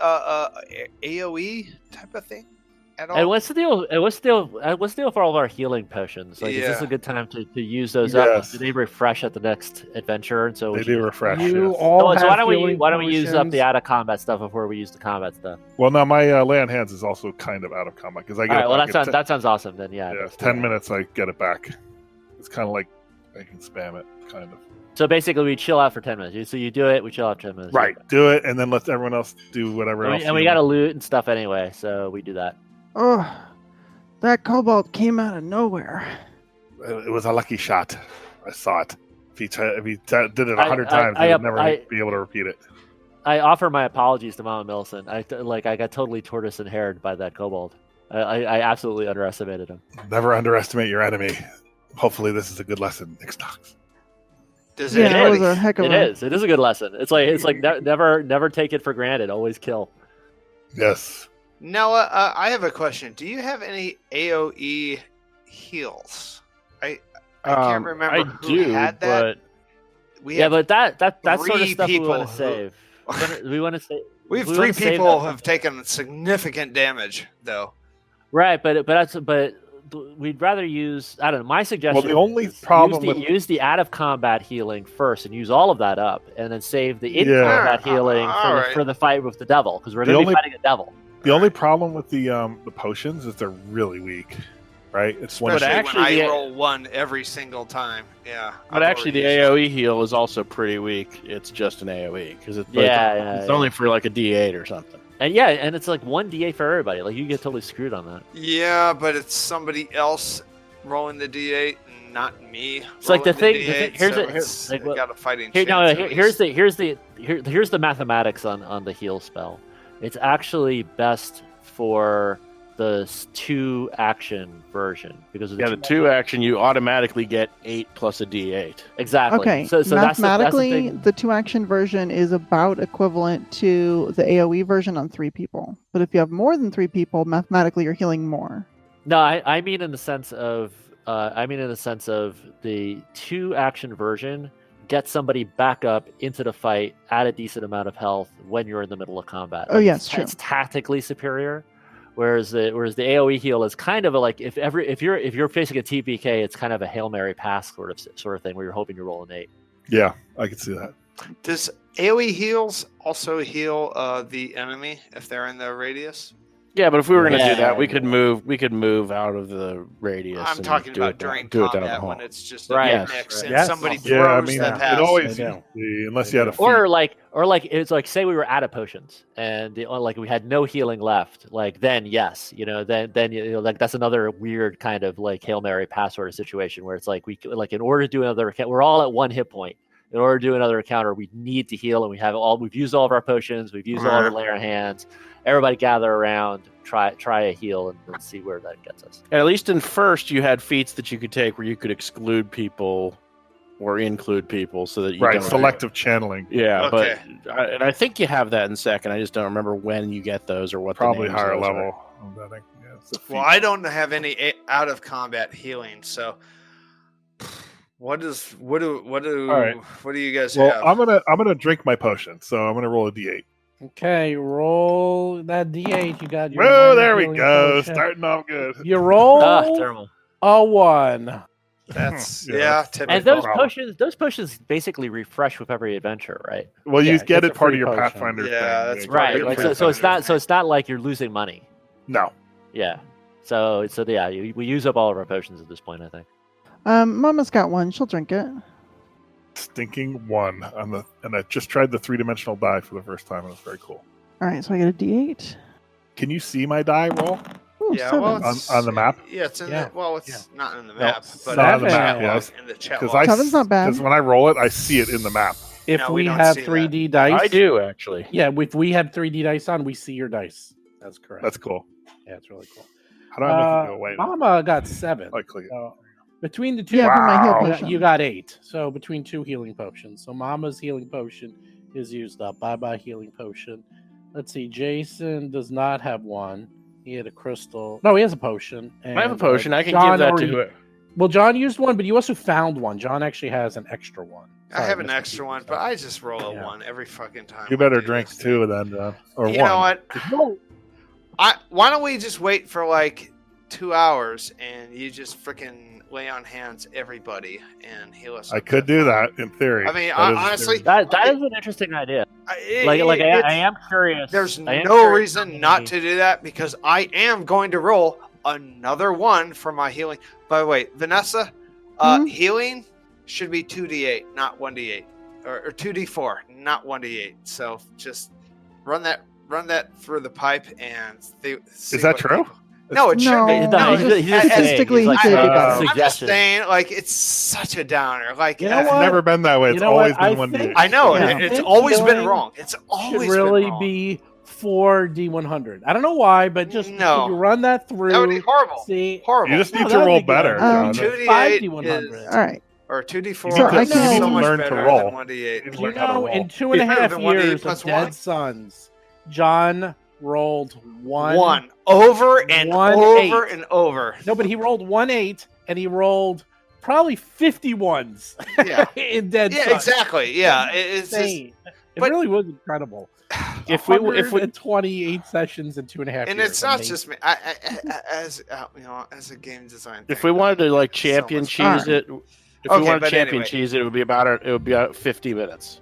AOE type of thing at all? And what's the deal? What's the deal for all of our healing potions? Like, is this Yeah. a good time to use those up? Yes. Do they refresh at the next adventure? And so They we do should- refresh. You yes. all Oh, have so why don't healing we use up potions. the out of combat stuff before we use the combat stuff? Well, no, my lay on hands is also kind of out of combat because I All get right. it Well, back that sounds awesome then. Yeah. yeah, let's do 10 that. minutes I get it back. It's kind of like I can spam it. kind of. So basically, we chill out for 10 minutes. So you do it, we chill out for 10 minutes. Right. Do it, and then let everyone else do whatever else. And we got to loot and stuff anyway, so we do that. Oh, that kobold came out of nowhere. It was a lucky shot. I saw it. If he did it 100 times, he would never be able to repeat it. I offer my apologies to Mama Millicent. I got totally tortoise and haired by that kobold. I absolutely underestimated him. Never underestimate your enemy. Hopefully, this is a good lesson, Ixnox. That was a heck of It is a good lesson. It's like never take it for granted. Always kill. Yes. Noah, I have a question. Do you have any AOE heals? I can't remember who had that. But that's sort of three stuff we people want to save. We want to save. We have three people who have taken significant damage, though. Right, but we'd rather use. I don't know. My suggestion. Well, the only problem use the out of combat healing first, and use all of that up, and then save the in combat healing for the fight with the devil, because we're going to be fighting a devil. The only problem with the potions is they're really weak, right? It's one. Especially when I roll one every single time. Yeah. But actually, the AOE heal is also pretty weak. It's just an AOE because it's only for like a D8 or something. And and it's like 1d8 for everybody. Like you get totally screwed on that. Yeah, but it's somebody else rolling the d8, and not me. It's like the thing. Here's got a fighting chance. Here's the the mathematics on the heal spell. It's actually best for the 2 action version because of the 2 action you automatically get 8 plus a d8. Exactly. Okay. So mathematically, that's the 2 action version is about equivalent to the AOE version on 3 people. But if you have more than 3 people, mathematically you're healing more. No, I mean in the sense of the 2 action version. Get somebody back up into the fight at a decent amount of health when you're in the middle of combat. Oh, yes, true. It's tactically superior. Whereas the AOE heal is kind of like if you're facing a TPK, it's kind of a Hail Mary pass sort of thing where you're hoping you roll an 8. Yeah, I can see that. Does AOE heals also heal the enemy if they're in the radius? Yeah, but if we were going to do that, we could move out of the radius. I'm talking about during combat when it's just a mix and somebody throws that pass. It always unless you had a feat. or like it's like say we were out of potions and we had no healing left. Then yes, then like that's another weird kind of like Hail Mary pass sort of situation where it's like we in order to do another we're all at 1 hit point. In order to do another encounter, we need to heal, and we've used all of our potions, we've used all of our layer hands. Everybody gather around, try a heal, and see where that gets us. And at least in first, you had feats that you could take where you could exclude people or include people, so that you selective channeling. Yeah, okay. But I think you have that in second. I just don't remember when you get those or what. Probably higher level. Well, I don't have any out of combat healing, so. What do you guys have? I'm gonna drink my potion, so I'm gonna roll a d8. Okay, roll that d8. You got your. Oh, there we go. Potion. Starting off good. You roll terrible. A 1. That's typical. And those potions basically refresh with every adventure, right? Well, you get it part of your Pathfinder. Yeah, that's right. So it's not like you're losing money. No. Yeah. So we use up all of our potions at this point, I think. Mama's got 1. She'll drink it. Stinking 1 and I just tried the 3-dimensional die for the first time. It was very cool. All right, so I get a D8. Can you see my die roll? Ooh, yeah, 7. well, on the map. Yeah, it's in the. Well, it's not in the map, but not in the chat log. In the chat log. 7's not bad. Because when I roll it, I see it in the map. If we have 3D dice, I do actually. Yeah, if we have 3D dice on, we see your dice. That's correct. That's cool. Yeah, it's really cool. How do I make it go away? Mama got 7. I click it. Between the 2, my heal potion. You got 8. So between 2 healing potions. So Mama's healing potion is used up. Bye healing potion. Let's see. Jason does not have 1. He had a crystal. No, he has a potion. And, I have a potion. I can give that to whoever. Well, John used 1, but you also found 1. John actually has an extra 1. I have an extra 1, but I just roll a 1 every fucking time. You better drink 2 then, or 1. You know what? Why don't we just wait for like 2 hours and you just freaking lay on hands everybody and heal us? I could do that in theory. I mean, honestly, that is an interesting idea. I am curious. There's no reason not to do that because I am going to roll another 1 for my healing. By the way, Vanessa, healing should be 2d8, not 1d8, or 2d4, not 1d8. So just run that through the pipe and Is that true? No, it should be. No, he's just statistically, saying, he could do better. I'm just saying, like, it's such a downer. Like, You know It's what? never been that way. It's You know always what? been one think- d8. I know Yeah. it's always been Healing wrong. It's should always really been wrong. be 4d100. I don't know why, but just No. you run that through. That would be horrible. See, Horrible. You just No, need that to would roll be good. better, John. 2d8 5d100. All right. or 2d4 So I is can- so much learn to better roll. than 1d8. You You learn how to know, roll. in 2.5 Better than 1d8 years plus of Dead one. Sons, John rolled One over and 1-8. over and over. No, but he rolled 1-8, and he rolled probably 51s Yeah. in Dead Yeah, Sons. exactly. Yeah, it's just, Insane. It but- really was incredible. If we 128 sessions in 2.5 and years. it's not Amazing. just me. As as a game design. if thing, we wanted to like so champion much cheese fun. it, if Okay, we wanted but to champion anyway. cheese it, it would be about 50 minutes.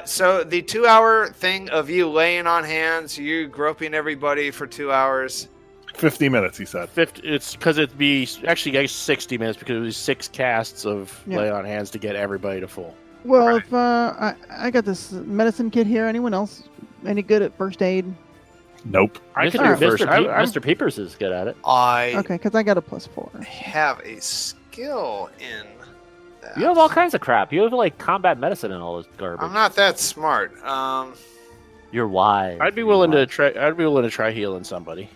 So the 2-hour thing of you laying on hands, you groping everybody for 2 hours. 50 minutes, he said. 50. It's because it'd be actually I guess 60 minutes because it was 6 casts of Yeah. lay on hands to get everybody to full. Well, if I got this medicine kit here, anyone else any good at first aid? Nope. I could Mr. do first. Mr. Peepers is good at it. I Okay, because I got a +4. have a skill in that. You have all kinds of crap. You have like combat medicine and all this garbage. I'm not that smart. You're wise. I'd be You're willing to wise. try. I'd be willing to try healing somebody.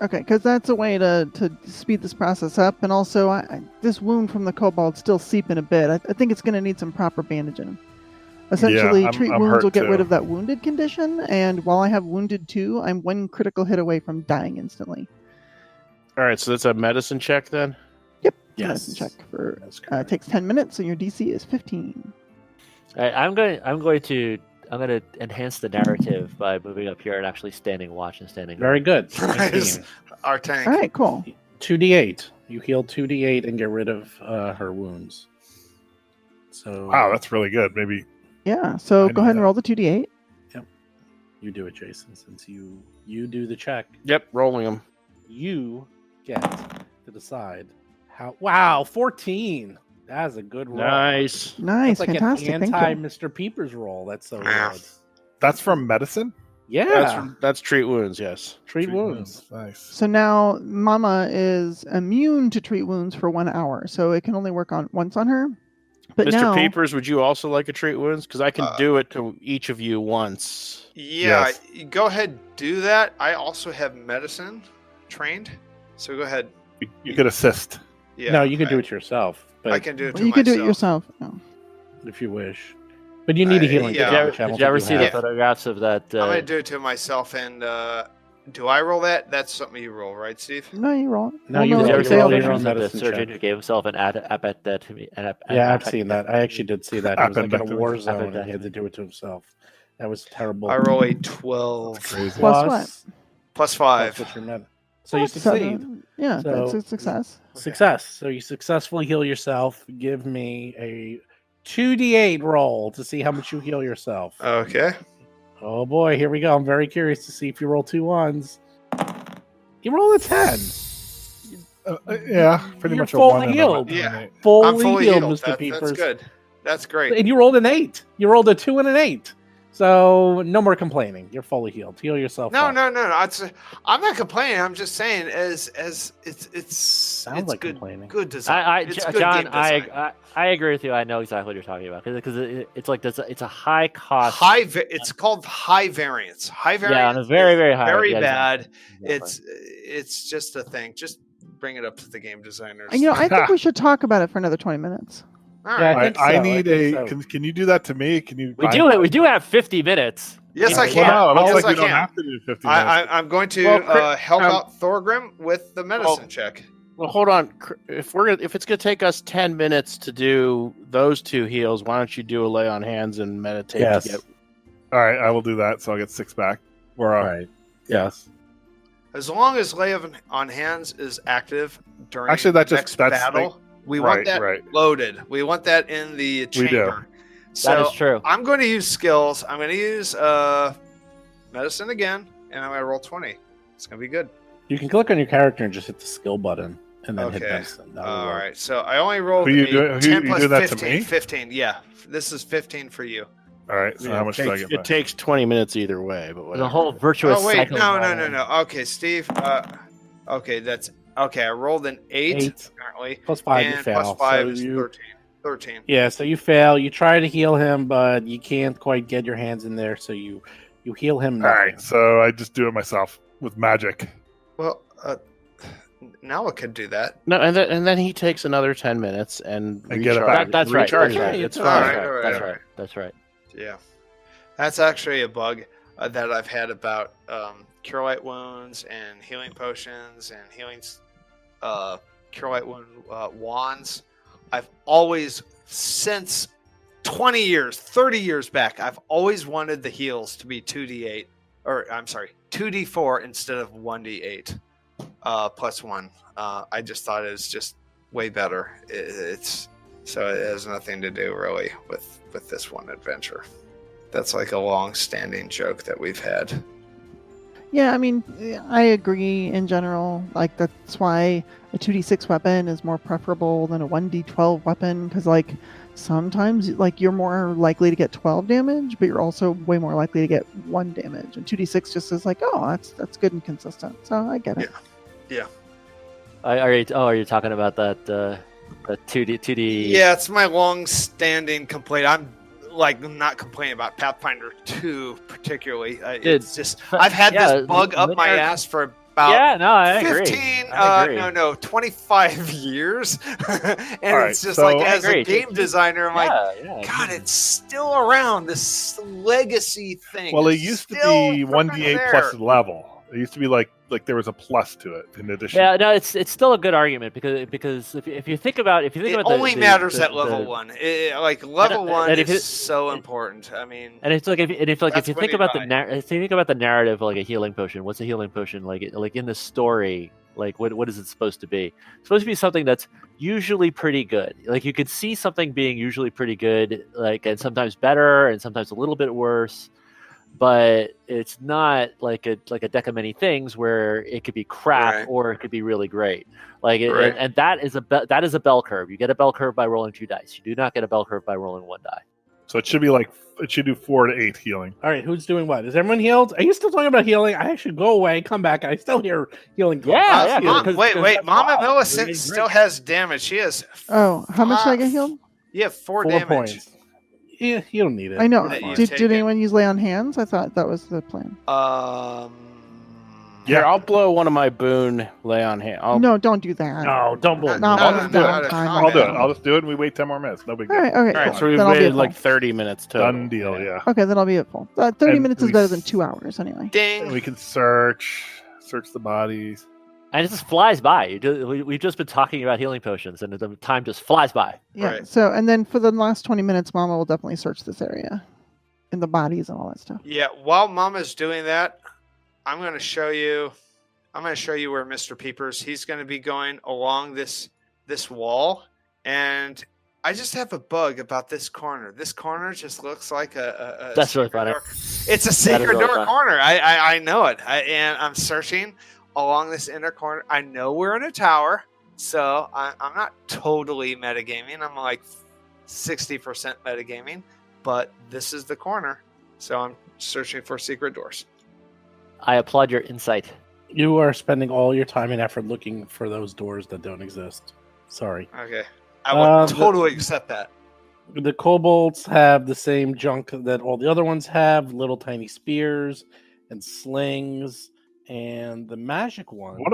Okay, because that's a way to speed this process up, and also this wound from the kobold's still seeping a bit. I think it's going to need some proper bandaging. Essentially, I'm treat hurt wounds will get rid too. of that wounded condition, and while I have wounded 2, I'm 1 critical hit away from dying instantly. All right, so that's a medicine check then. Medicine check for That's correct. takes 10 minutes, and your DC is 15. All right, I'm going to enhance the narrative by moving up here and actually standing watch and standing. Very good. Nice. Our tank. All right, cool. 2d8. You heal 2d8 and get rid of her wounds. So Wow, that's really good. Maybe Yeah, so I go knew ahead and that. roll the 2d8. you do it, Jason, since you do the check. Yep, rolling them. You get to decide how. Wow, 14. That's a good roll. Nice. Nice, That's like fantastic. an Thank anti you. Mr. Peepers roll. That's so Yeah. good. that's from medicine. Yeah, That's treat wounds. Yes. treat wounds. Nice. So now Mama is immune to treat wounds for 1 hour, so it can only work on once on her. But Mr. now, Peepers, would you also like a treat wounds? Because I can do it to each of you once. Yeah, Yes. go ahead, do that. I also have medicine trained, so go ahead. You could assist. Yeah, No, you can do it yourself, but I can do it. To you can do it myself. yourself. No. if you wish. But you need a healing. yeah. kit, Did which I you, don't did you ever think see you the have. photographs of that? I'm gonna do it to myself, and do I roll that? That's something you roll, right, Steve? No, you roll. No, you Did you roll ever see your the own pictures of the medicine surgeon check. who gave himself an appendectomy? Yeah, I've seen that. I actually did see that. He was like in a Appendectomy. war zone and he had to do it to himself. That was terrible. I roll a 12 Crazy. Plus what? plus 5. That's what you're meant. So you So succeed. yeah, that's So- a success. Success. So you successfully heal yourself. Give me a 2d8 roll to see how much you heal yourself. Okay. Oh boy, here we go. I'm very curious to see if you roll 2 1s. You roll a 10. Yeah, pretty You're much a fully 1 and a healed. 1. Yeah. Fully, I'm fully healed, healed. Mr. That's Peepers. good. That's great. And you rolled an 8. You rolled a 2 and an 8. So no more complaining. You're fully healed. Heal yourself. No, up. no, no, no. I'm not complaining. I'm just saying, as it's Sounds it's like good, complaining. good design. It's good John, game design. I agree with you. I know exactly what you're talking about because it's like it's a high cost. It's called high variance. High variance. Yeah, on a very, is very high. Very yeah, bad. exactly. It's just a thing. Just bring it up to the game designers. And, I think we should talk about it for another 20 minutes. All Yeah, right. I think I so. need think a. so. Can you do that to me? Can you? We do have 50 minutes. Yes, I Well, can. no, it looks yes, like I we don't can. have to do 50 minutes. I'm going to Well, help out Thorgrim with the medicine check. Well, hold on. If it's gonna take us 10 minutes to do those 2 heals, why don't you do a lay on hands and meditate Yes. to get? All right, I will do that. So I'll get 6 back. We're All right. Yes. As long as lay on hands is active during Actually, that the just- next that's battle, we right, want that right. loaded. We want that in the We do. chamber. So That is true. I'm going to use skills. I'm going to use medicine again, and I'm going to roll 20. It's going to be good. You can click on your character and just hit the skill button, and then hit Okay. Benson. That'll All work. right. So I only rolled Who you a doing- 10 you plus doing that to 15. me? 15. Yeah. This is 15 for you. All right. So how much do I get It back? takes 20 minutes either way, but whatever. The whole virtuous Oh wait, cycle. no. Okay, Steve. Okay, that's okay. I rolled an 8 apparently, Plus 5 you and fail. plus 5 so is you, 13. 13. Yeah, so you fail. You try to heal him, but you can't quite get your hands in there, so you heal him. All Nothing. right. So I just do it myself with magic. Well, now I could do that. No, and then he takes another 10 minutes and And get it recharge- back. That's right. recharges That's right. it. It's All fine. right, That's all right. right, That's all right. That's right. Yeah, that's actually a bug that I've had about cure light wounds and healing potions and healing cure light wound wands. I've always, since 20 years, 30 years back, I've always wanted the heals to be 2d8, or I'm sorry, 2d4 instead of 1d8 plus 1. I just thought it was just way better. So it has nothing to do really with this one adventure. That's like a long-standing joke that we've had. Yeah, I mean, I agree in general. Like, that's why a 2d6 weapon is more preferable than a 1d12 weapon, because, like, sometimes, like, you're more likely to get 12 damage, but you're also way more likely to get 1 damage. And 2d6 just is like, oh, that's good and consistent. So I get it. Yeah. Are you talking about that 2D? Yeah, it's my long-standing complaint. I'm like not complaining about Pathfinder 2 particularly. It's just I've had this bug up my ass for about I 15 agree. 25 years. And right, it's just so- like as a agree. game designer, I'm like, yeah. God, it's still around, this legacy thing. Well, it is used to still be freaking 1d8 there. plus a level. It used to be like there was a plus to it in addition. Yeah, no, it's still a good argument because if you think about It about only the, matters the, at level the, 1. Like level And- 1 and if is it- so important. I mean, And it's like if That's you when think you about die. if you think about the narrative of like a healing potion, what's a healing potion like in the story? Like what is it supposed to be? It's supposed to be something that's usually pretty good. Like you could see something being usually pretty good, like and sometimes better and sometimes a little bit worse. But it's not like a deck of many things where it could be crap Right. or it could be really great. Like Right. and that is a bell curve. You get a bell curve by rolling 2 dice. You do not get a bell curve by rolling 1 die. So it should be like it should do 4 to 8 healing. All right, who's doing what? Is everyone healed? Are you still talking about healing? I actually go away, come back, and I still hear healing. Yeah, Mom, because- wait, because- Mama wow, Millicent really still great. has damage. She has. Oh, how much did I get healed? You have 4 4 damage. points. Yeah, you don't need it. I know. That you've Did taken. anyone use lay on hands? I thought that was the plan. Here, I'll blow one of my boon lay on hand. No, don't do that. No, don't blow. Not I'll on just the do it. downtime. I'll do it. I'll just do it, and we wait 10 more minutes. No big All deal. right, okay. All right, cool. so we've Then I'll be waited at like full. 30 minutes total. Done deal. Yeah. Okay, then I'll be at full. 30 And minutes is we- better than 2 hours anyway. Ding. And we can search the bodies. And it just flies by. We've just been talking about healing potions, and the time just flies by. Yeah. Right. So, and then for the last 20 minutes, Mama will definitely search this area and the bodies and all that stuff. Yeah, while Mama's doing that, I'm going to show you where Mr. Peepers. He's going to be going along this wall, and I just have a bug about this corner. This corner just looks like a That's really secret funny. door. It's a That is secret really door funny. corner. I know it. And I'm searching along this inner corner. I know we're in a tower, so I'm not totally metagaming. I'm like 60% metagaming, but this is the corner. So I'm searching for secret doors. I applaud your insight. You are spending all your time and effort looking for those doors that don't exist. Sorry. Okay. I will the- totally accept that. The kobolds have the same junk that all the other ones have, little tiny spears and slings, and the magic one. One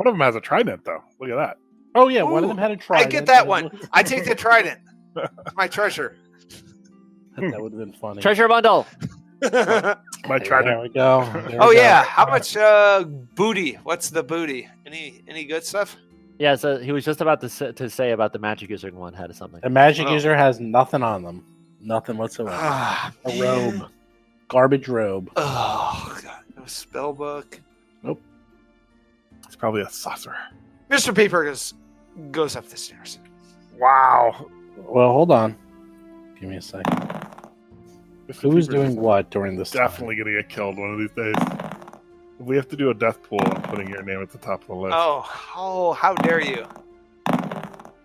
of them has a trident, though. Look at that. Oh yeah, one of them Ooh, had a trident. I get that one. I take the trident. It's my treasure. That would have been funny. Treasure bundle. My There trident. we go. There we Oh go. yeah. How much booty? What's the booty? Any good stuff? Yeah, so he was just about to say about the magic using one had something. The magic Oh. user has nothing on them. Nothing whatsoever. Ah, A man. robe. Garbage robe. Oh god. No spell book. It's probably a saucer. Mr. Peepers goes up the stairs. Wow. Well, hold on. Give me a second. Mr. Who's Peepers doing is what during this time? Definitely gonna get killed one of these days. If we have to do a death pool, I'm putting your name at the top of the list. Oh, how dare you?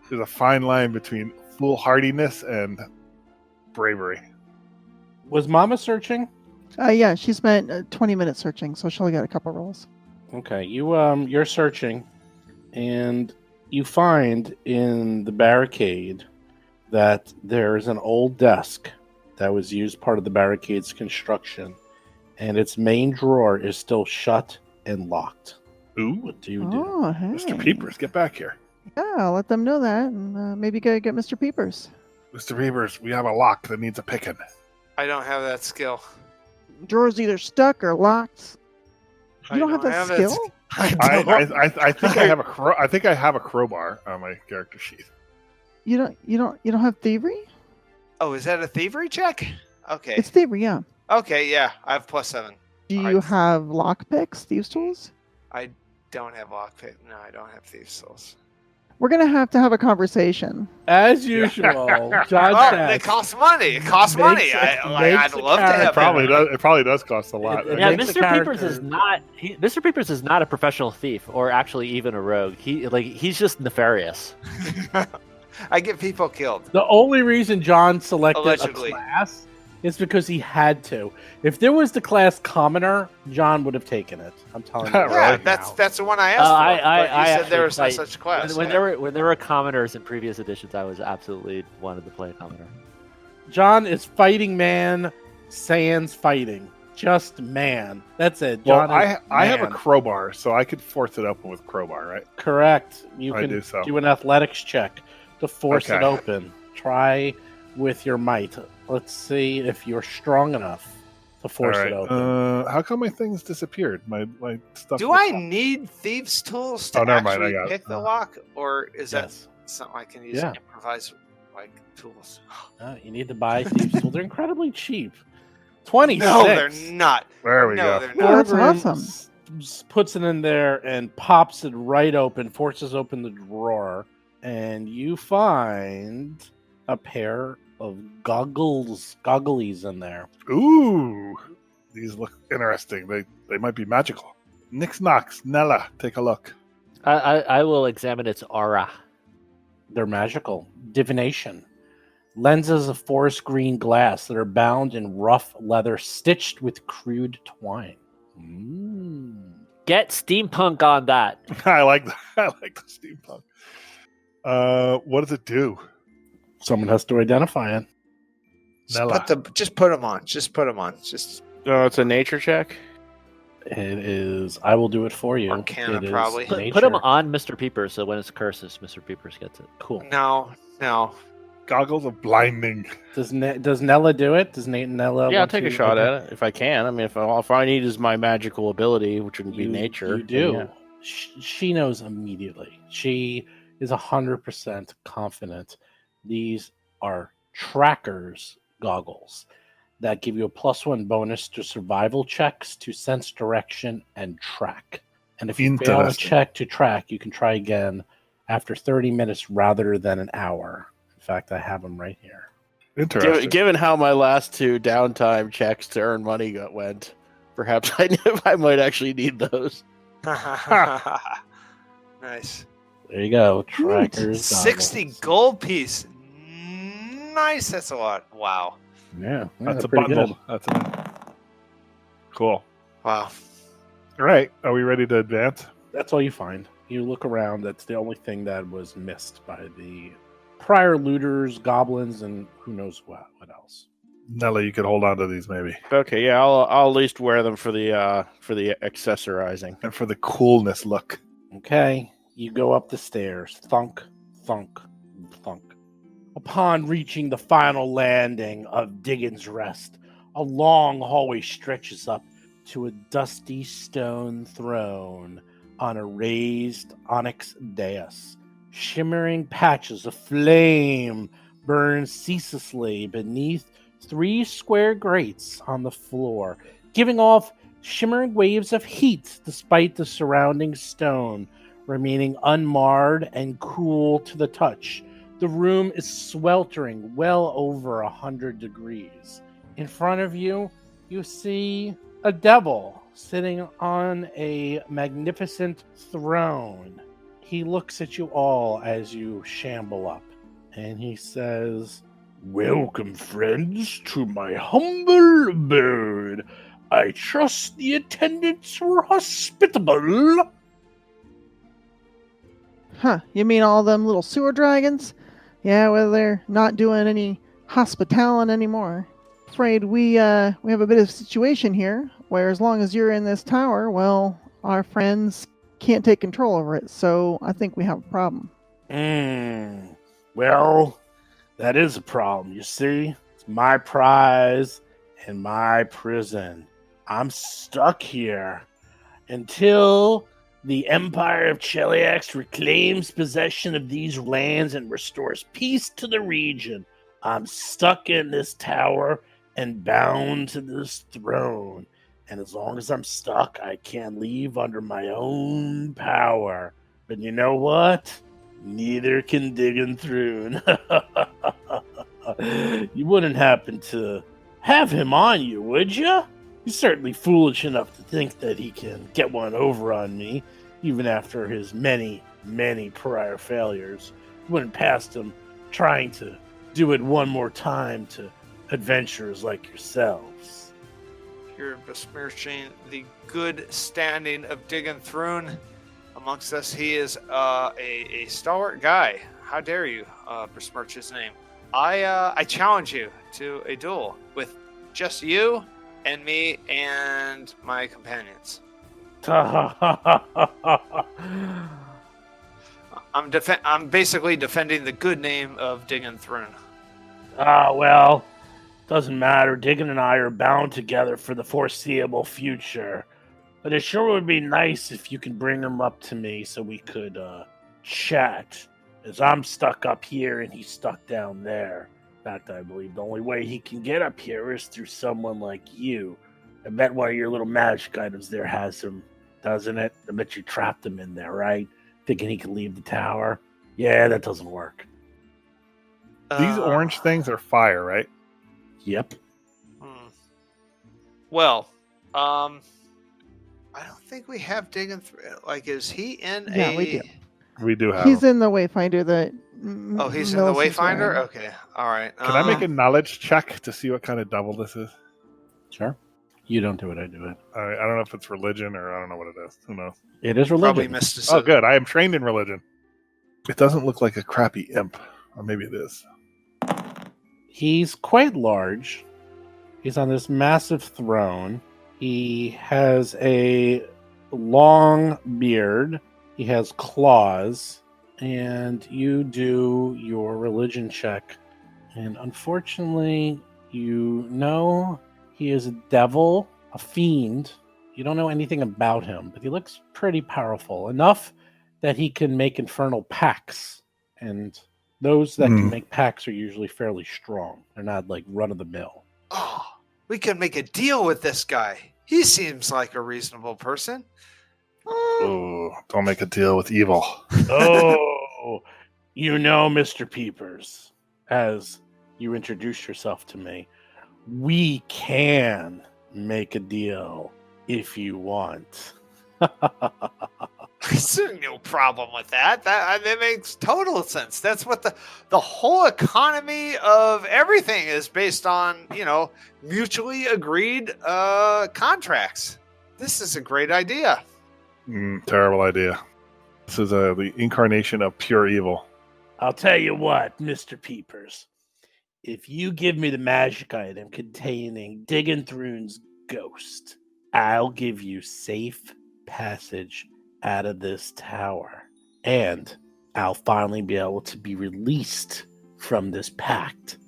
There's a fine line between foolhardiness and bravery. Was Mama searching? Yeah, she spent 20 minutes searching, so she'll get a couple rolls. Okay, you're searching, and you find in the barricade that there's an old desk that was used part of the barricade's construction, and its main drawer is still shut and locked. Ooh, What do you do? Oh, hey. Mr. Peepers, get back here. Yeah, I'll let them know that, and maybe go get Mr. Peepers. Mr. Peepers, we have a lock that needs a picking. I don't have that skill. Drawer's either stuck or locked. You I don't have that that skill? I think I have a crowbar on my character sheet. You don't have thievery? Oh, is that a thievery check? Okay. It's thievery, yeah. Okay, yeah. I have +7. Do you Alright. have lockpicks, thieves' tools? I don't have lockpick. No, I don't have thieves' souls. We're gonna have a conversation. As usual, John Oh, says, it costs money. It costs money. I'd love to have It probably does cost a lot. It Yeah, makes the Mr. Peepers character- is not. Mr. Peepers is not a professional thief, or actually even a rogue. He's just nefarious. I get people killed. the only reason John selected Allegedly. a class is because he had to. If there was the class commoner, John would have taken it. I'm telling you. Right Yeah, right now. that's the one I asked for. I but you said actually there was no played- such class. When there were commoners in previous editions, I was absolutely wanted to play a commoner. John is fighting man, sans fighting. Just man. That's it. Well, John is I have a man. crowbar, so I could force it open with crowbar, right? Correct. You I can do so. do an athletics check to force it Okay. open. Try with your might. Let's see if you're strong enough to force All right. it open. How come my things disappeared? My stuff. Do I need thieves' tools to Oh, never mind, I actually got it. pick the lock, or is that Yes. something I can use Yeah. improvise like tools? You need to buy thieves' tools. They're incredibly cheap. 26. No, they're not. There we no, go. they're Oh, not. that's Thorgrim awesome. puts it in there and pops it right open, forces open the drawer, and you find a pair of gogglies in there. Ooh, these look interesting. They might be magical. Nix Nox, Nella, take a look. I will examine its aura. They're magical. Divination. Lenses of forest green glass that are bound in rough leather stitched with crude twine. Get steampunk on that. I like that. I like the steampunk. What does it do? Someone has to identify it. Nella. Just put them on. Just put them on. Just Oh, it's a nature check. It is. I will do it for you. Arcana, It is probably. Put nature. him on Mr. Peepers, so when it's curses, Mr. Peepers gets it. Cool. no. Goggles of blinding. Does Nella do it? Does Nella? Yeah, I'll want take a to- shot okay. at it if I can. I mean, if I need is my magical ability, which would be nature. You do. then She knows immediately. She is 100% confident. These are trackers goggles that give you a +1 bonus to survival checks, to sense direction, and track. And if you fail a Interesting. check to track, you can try again after 30 minutes rather than an hour. In fact, I have them right here. Interesting. Given how my last two downtime checks to earn money went, perhaps I might actually need those. Nice. There you go. Trackers. 60 goggles. gold piece. Nice. That's a lot. Wow. Yeah, That's a pretty bundle. good. Cool. Wow. All right. Are we ready to advance? That's all you find. You look around. That's the only thing that was missed by the prior looters, goblins, and who knows what else. Nella, you could hold on to these maybe. Okay, yeah, I'll at least wear them for the accessorizing. And for the coolness look. Okay, you go up the stairs. Thunk, thunk, thunk. Upon reaching the final landing of Diggins' Rest, a long hallway stretches up to a dusty stone throne on a raised onyx dais. Shimmering patches of flame burn ceaselessly beneath 3 square grates on the floor, giving off shimmering waves of heat despite the surrounding stone remaining unmarred and cool to the touch. The room is sweltering well over 100 degrees. In front of you, you see a devil sitting on a magnificent throne. he looks at you all as you shamble up, and he says, "Welcome, friends, to my humble abode. I trust the attendants were hospitable." Huh, you mean all them little sewer dragons? Yeah, well, they're not doing any hospitality anymore. Afraid we have a bit of a situation here, where as long as you're in this tower, well, our friends can't take control over it, so I think we have a problem. Well, that is a problem, you see. It's my prize and my prison. I'm stuck here until the Empire of Cheliax reclaims possession of these lands and restores peace to the region. I'm stuck in this tower and bound to this throne. And as long as I'm stuck, I can't leave under my own power. But you know what? Neither can Diggin' Through. You wouldn't happen to have him on you, would you? He's certainly foolish enough to think that he can get one over on me, even after his many, many prior failures. Wouldn't past him trying to do it one more time to adventurers like yourselves. You're besmirching the good standing of Diggin' Thrune amongst us. He is a stalwart guy. How dare you besmirch his name? I challenge you to a duel with just you and me and my companions. I'm basically defending the good name of Diggin' Thrune. Well, doesn't matter. Diggin and I are bound together for the foreseeable future. But it sure would be nice if you can bring him up to me so we could chat. As I'm stuck up here and he's stuck down there. In fact, I believe the only way he can get up here is through someone like you. I bet one of your little magic items there has him, doesn't it? I bet you trapped him in there, right? Thinking he can leave the tower. Yeah, that doesn't work. These orange things are fire, right? Yep. Well, I don't think we have Diggin' Through. Like, is he in Yeah, we do. We do have He's them. in the Wayfinder that. Oh, he's in the Wayfinder? Okay. All right. Can I make a knowledge check to see what kind of devil this is? Sure. You don't do it, I do it. I don't know if it's religion or I don't know what it is. Who knows? It is Probably religion. mysticism. Oh, good. I am trained in religion. It doesn't look like a crappy imp. Or maybe it is. He's quite large. He's on this massive throne. He has a long beard. He has claws. And you do your religion check. And unfortunately, you know he is a devil, a fiend. You don't know anything about him, but he looks pretty powerful. Enough that he can make infernal pacts. And those that can make pacts are usually fairly strong. They're not like run-of-the-mill. Oh, we could make a deal with this guy. He seems like a reasonable person. Oh, don't make a deal with evil. Oh, you know, Mr. Peepers, as you introduce yourself to me, we can make a deal if you want. There's no problem with that. That makes total sense. That's what the whole economy of everything is based on, mutually agreed contracts. This is a great idea. Terrible idea. This is the incarnation of pure evil. I'll tell you what, Mr. Peepers. If you give me the magic item containing Diggin' Thrune's ghost, I'll give you safe passage out of this tower. And I'll finally be able to be released from this pact.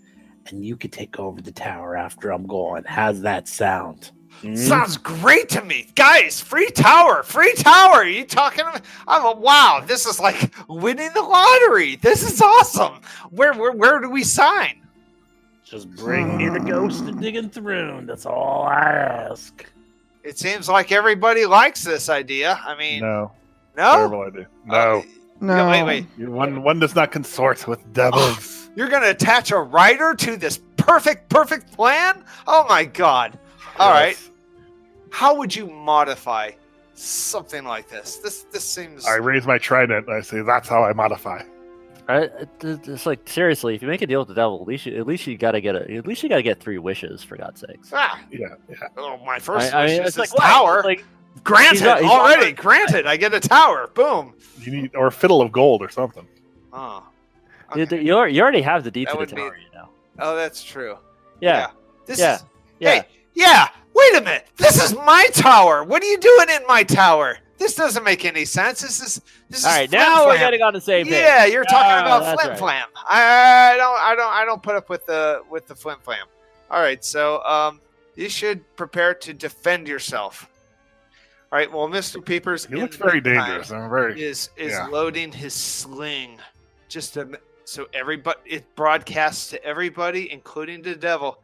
And you can take over the tower after I'm gone. How's that sound? Sounds great to me. Guys, free tower. Are you talking about? Wow, this is like winning the lottery. This is awesome. Where do we sign? Just bring me the ghost of Diggin' Thrune. That's all I ask. It seems like everybody likes this idea. I mean, No. no? Terrible idea. No. No. Wait. One does not consort with devils. You're going to attach a writer to this perfect plan? Oh my God. All right. How would you modify something like this. This seems. I raise my trident and I say, "That's how I modify." It's like seriously, if you make a deal with the devil, at least you gotta get 3 wishes for God's sakes. Yeah. Oh, my first I wish mean, is it's this like tower. what? Like Granted, he's already granted. I get a tower. Boom. You need or a fiddle of gold or something. Oh. you, Okay. you already have the deed That to the would be- tower, you know. Oh, that's true. Yeah, This yeah, is. yeah. Hey, yeah. Wait a minute. This is my tower. What are you doing in my tower? This doesn't make any sense. This is All right, flim now we're flam. getting on the same page. Yeah, you're talking about that's flim right. flam. I don't put up with the flim flam. All right, so you should prepare to defend yourself. All right, well, Mr. Peepers He looks very dangerous. I'm very. is yeah. loading his sling just to, so everybody, it broadcasts to everybody, including the devil,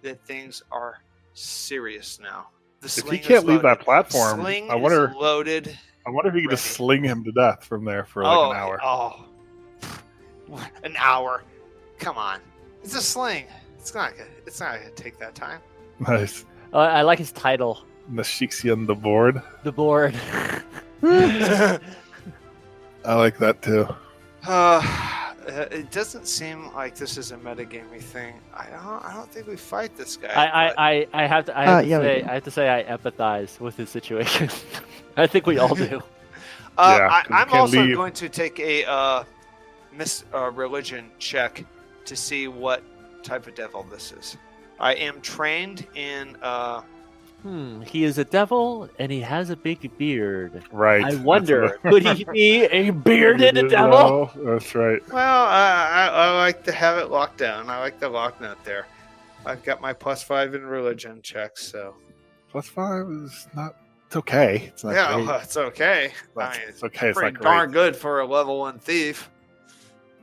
that things are serious now. The If sling he can't is leave that loaded. platform, Sling I wonder. is loaded. I wonder if you could just ready. sling him to death from there for like an hour. Oh, an hour. Come on, it's a sling. It's not gonna take that time. Nice. I like his title, Nashixian the board. the board. I like that too. It doesn't seem like this is a metagaming thing. I don't think we fight this guy. I have to yeah, we say do. I have to say I empathize with his situation. I think we all do. Yeah, 'cause you I'm can't also leave. going to take a religion check to see what type of devil this is. I am trained in. He is a devil and he has a big beard. Right. I that's wonder, what could he be a bearded devil? That's right. Well, I like to have it locked down. I like the lock nut there. I've got my +5 in religion checks, so +5 is not. It's okay. It's not yeah, great. well, it's okay. That's- I mean, it's okay. It's pretty not darn great. good for a level 1 thief.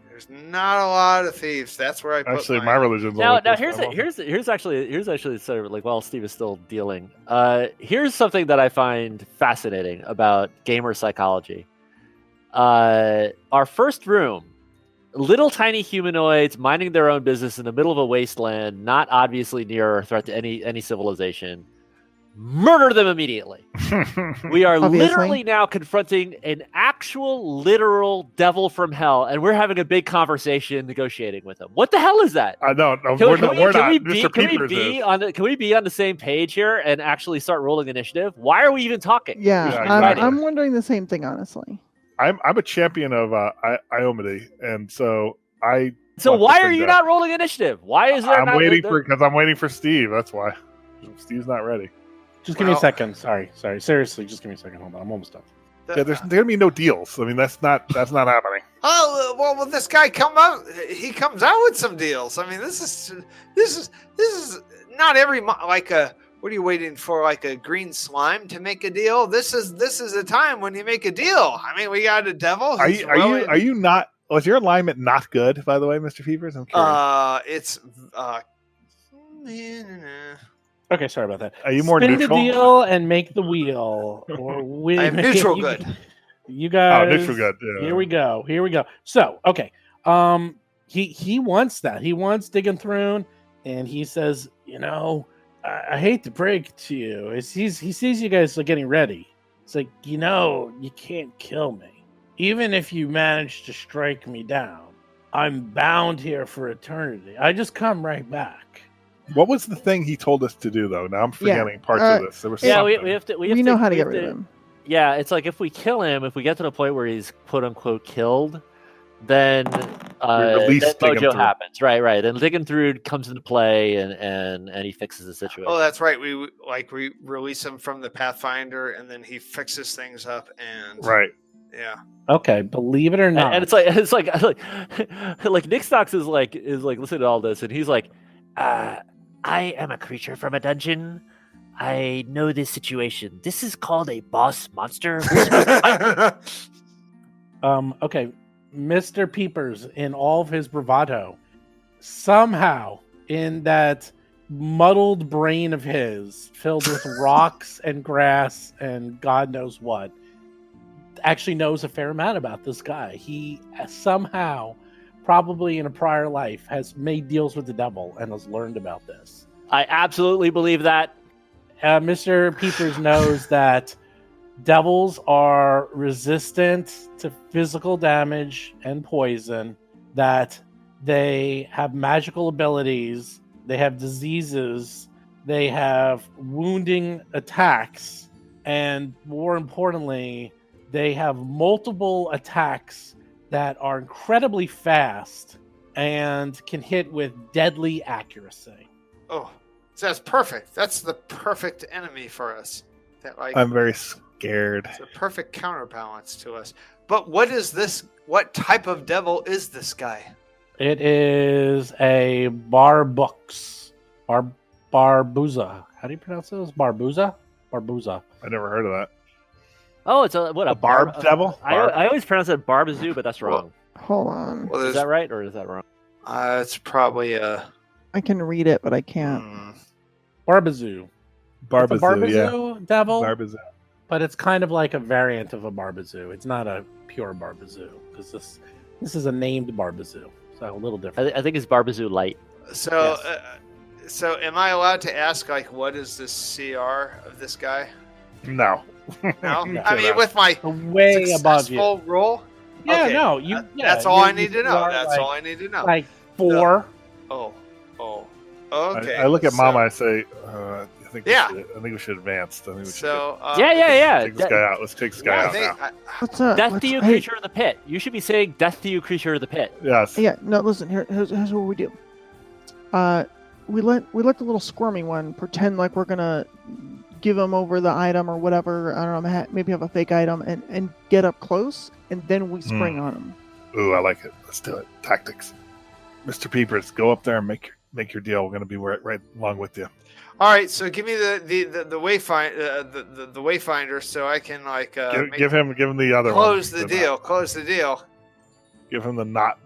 There's not a lot of thieves. That's where I put Actually, my religion's only Now +5. here's actually sort of like while Steve is still dealing. Here's something that I find fascinating about gamer psychology. Our first room, little tiny humanoids minding their own business in the middle of a wasteland, not obviously near a threat to any civilization. Murder them immediately. We are Obviously. literally now confronting an actual literal devil from hell, and we're having a big conversation negotiating with him. What the hell is that? I don't know. Can We're we- not. can We're we not. be- Mr. can we Peepers be is. on the Can we be on the same page here and actually start rolling initiative? Why are we even talking? Yeah, Yeah, exactly. I'm wondering the same thing, honestly. I'm a champion of Iomity, and so I. So want why this are thing you done. not rolling initiative? Why is there I'm not? waiting because I'm waiting for Steve. That's why. Steve's not ready. Just give me a Well- second. Sorry. Seriously, just give me a second. Hold on. I'm almost done. Yeah, there's gonna be no deals. I mean, that's not happening. Oh well, this guy he comes out with some deals. I mean, this is not every like a. What are you waiting for? Like a green slime to make a deal? This is a time when you make a deal. I mean, we got a devil. Are who's you you not? Was your alignment not good, by the way, Mr. Peepers? I'm curious. It's Okay, sorry about that. Are you more Spin neutral? the deal and make the wheel. Or win. I am neutral good. You guys. Oh, neutral good. Yeah. Here we go. So, okay. He wants that. He wants digging through, and he says, I hate to break it to you. He sees you guys getting ready. It's like, you can't kill me. Even if you manage to strike me down, I'm bound here for eternity. I just come right back. What was the thing he told us to do, though? Now I'm forgetting parts of this. There was Yeah, something. we have to. We know how to get rid of him. Yeah, it's like if we kill him, if we get to the point where he's quote unquote killed, then release then Dig 'em mojo Through. happens. Right. Then digging through comes into play, and he fixes the situation. Oh, that's right. We release him from the Pathfinder, and then he fixes things up. And Right. yeah. Okay, believe it or not. And it's like Nick Stocks is like listening to all this, and he's like, I am a creature from a dungeon. I know this situation. This is called a boss monster. Okay, Mr. Peepers, in all of his bravado, somehow in that muddled brain of his, filled with rocks and grass and God knows what, actually knows a fair amount about this guy. He somehow, probably in a prior life, has made deals with the devil and has learned about this. I absolutely believe that. Mr. Peepers knows that Devils are resistant to physical damage and poison, that they have magical abilities, they have diseases, they have wounding attacks, and more importantly, they have multiple attacks that are incredibly fast and can hit with deadly accuracy. Oh, so that's perfect. That's the perfect enemy for us. That I'm very scared. It's a perfect counterbalance to us. But what is this? What type of devil is this guy? It is a Barbux. Barbuza. How do you pronounce those? Barbuza? Barbuza. I never heard of that. Oh, it's a barb devil? I always pronounce it Barbazoo, but that's wrong. Hold on. Well, Is that right or is that wrong? It's probably a. I can read it, but I can't. Barbazoo. Barbazoo, It's a Barbazoo yeah. devil, Barbazoo. but it's kind of like a variant of a Barbazoo. It's not a pure Barbazoo because this is a named Barbazoo, so a little different. I think it's Barbazoo Light. So, Yes. so am I allowed to ask, like, what is the CR of this guy? No. No, No. I mean, with my Way above you. successful roll. Yeah, Okay, no, you. That's all I need to know. That's all I need to know. Like 4. Oh, okay. I look at so, Mama. I say, I think Yeah. I think we should advance. I think we should So, take this guy out. Let's take this guy I out think now. What's up? Death What's- to you, hey, creature of the pit. You should be saying death to you, creature of the pit. Yes. Yeah, no, listen. Here's what we do. We let the little squirmy one pretend like we're gonna give him over the item or whatever. I don't know, maybe have a fake item and get up close, and then we spring on him. Ooh, I like it. Let's do it. Tactics. Mr. Peepers, go up there and make your deal. We're gonna be right along with you. All right, so give me the wayfinder, so I can like Give him the other one. close the deal. Close the deal. Give him the not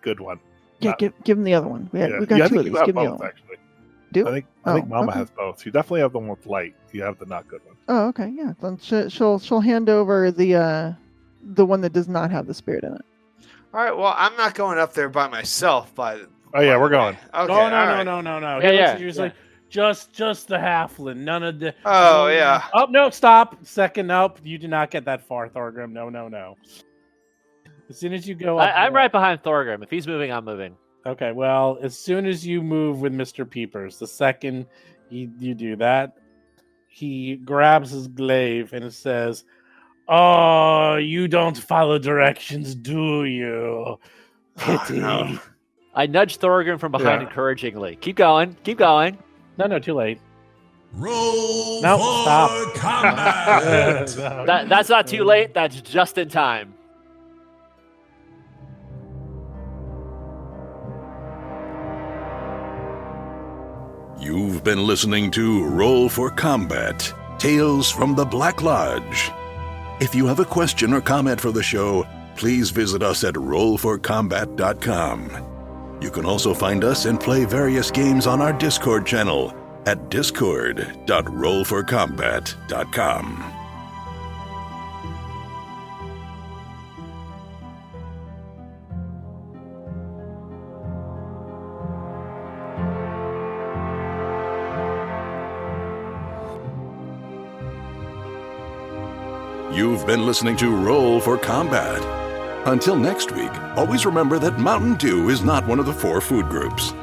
good one. Yeah, give him the other one. We got I two think of you these. have Give me the both, other one. actually. Do? I think Oh, Mama okay. has both. You definitely have the one with light. You have the not good one. Oh, okay, yeah. Then she'll hand over the one that does not have the spirit in it. All right. Well, I'm not going up there by myself. Oh yeah, we're going. Okay. No, all right. no. Yeah, He looks yeah, at you, he's like, just the halfling. None of the. Oh, yeah. Oh no! Stop. Second up. You do not get that far, Thorgrim. No. As soon as you go up, I'm right behind Thorgrim. If he's moving, I'm moving. Okay. Well, as soon as you move with Mr. Peepers, the second you do that, he grabs his glaive and it says, "Oh, you don't follow directions, do you? Pity." no. I nudge Thorgrim from behind Yeah. encouragingly. Keep going. Keep going. No, too late. Roll No, for stop. combat. That's not too late. That's just in time. You've been listening to Roll for Combat, Tales from the Black Lodge. If you have a question or comment for the show, please visit us at rollforcombat.com. You can also find us and play various games on our Discord channel at discord.rollforcombat.com. You've been listening to Roll for Combat. Until next week, always remember that Mountain Dew is not one of the 4 food groups.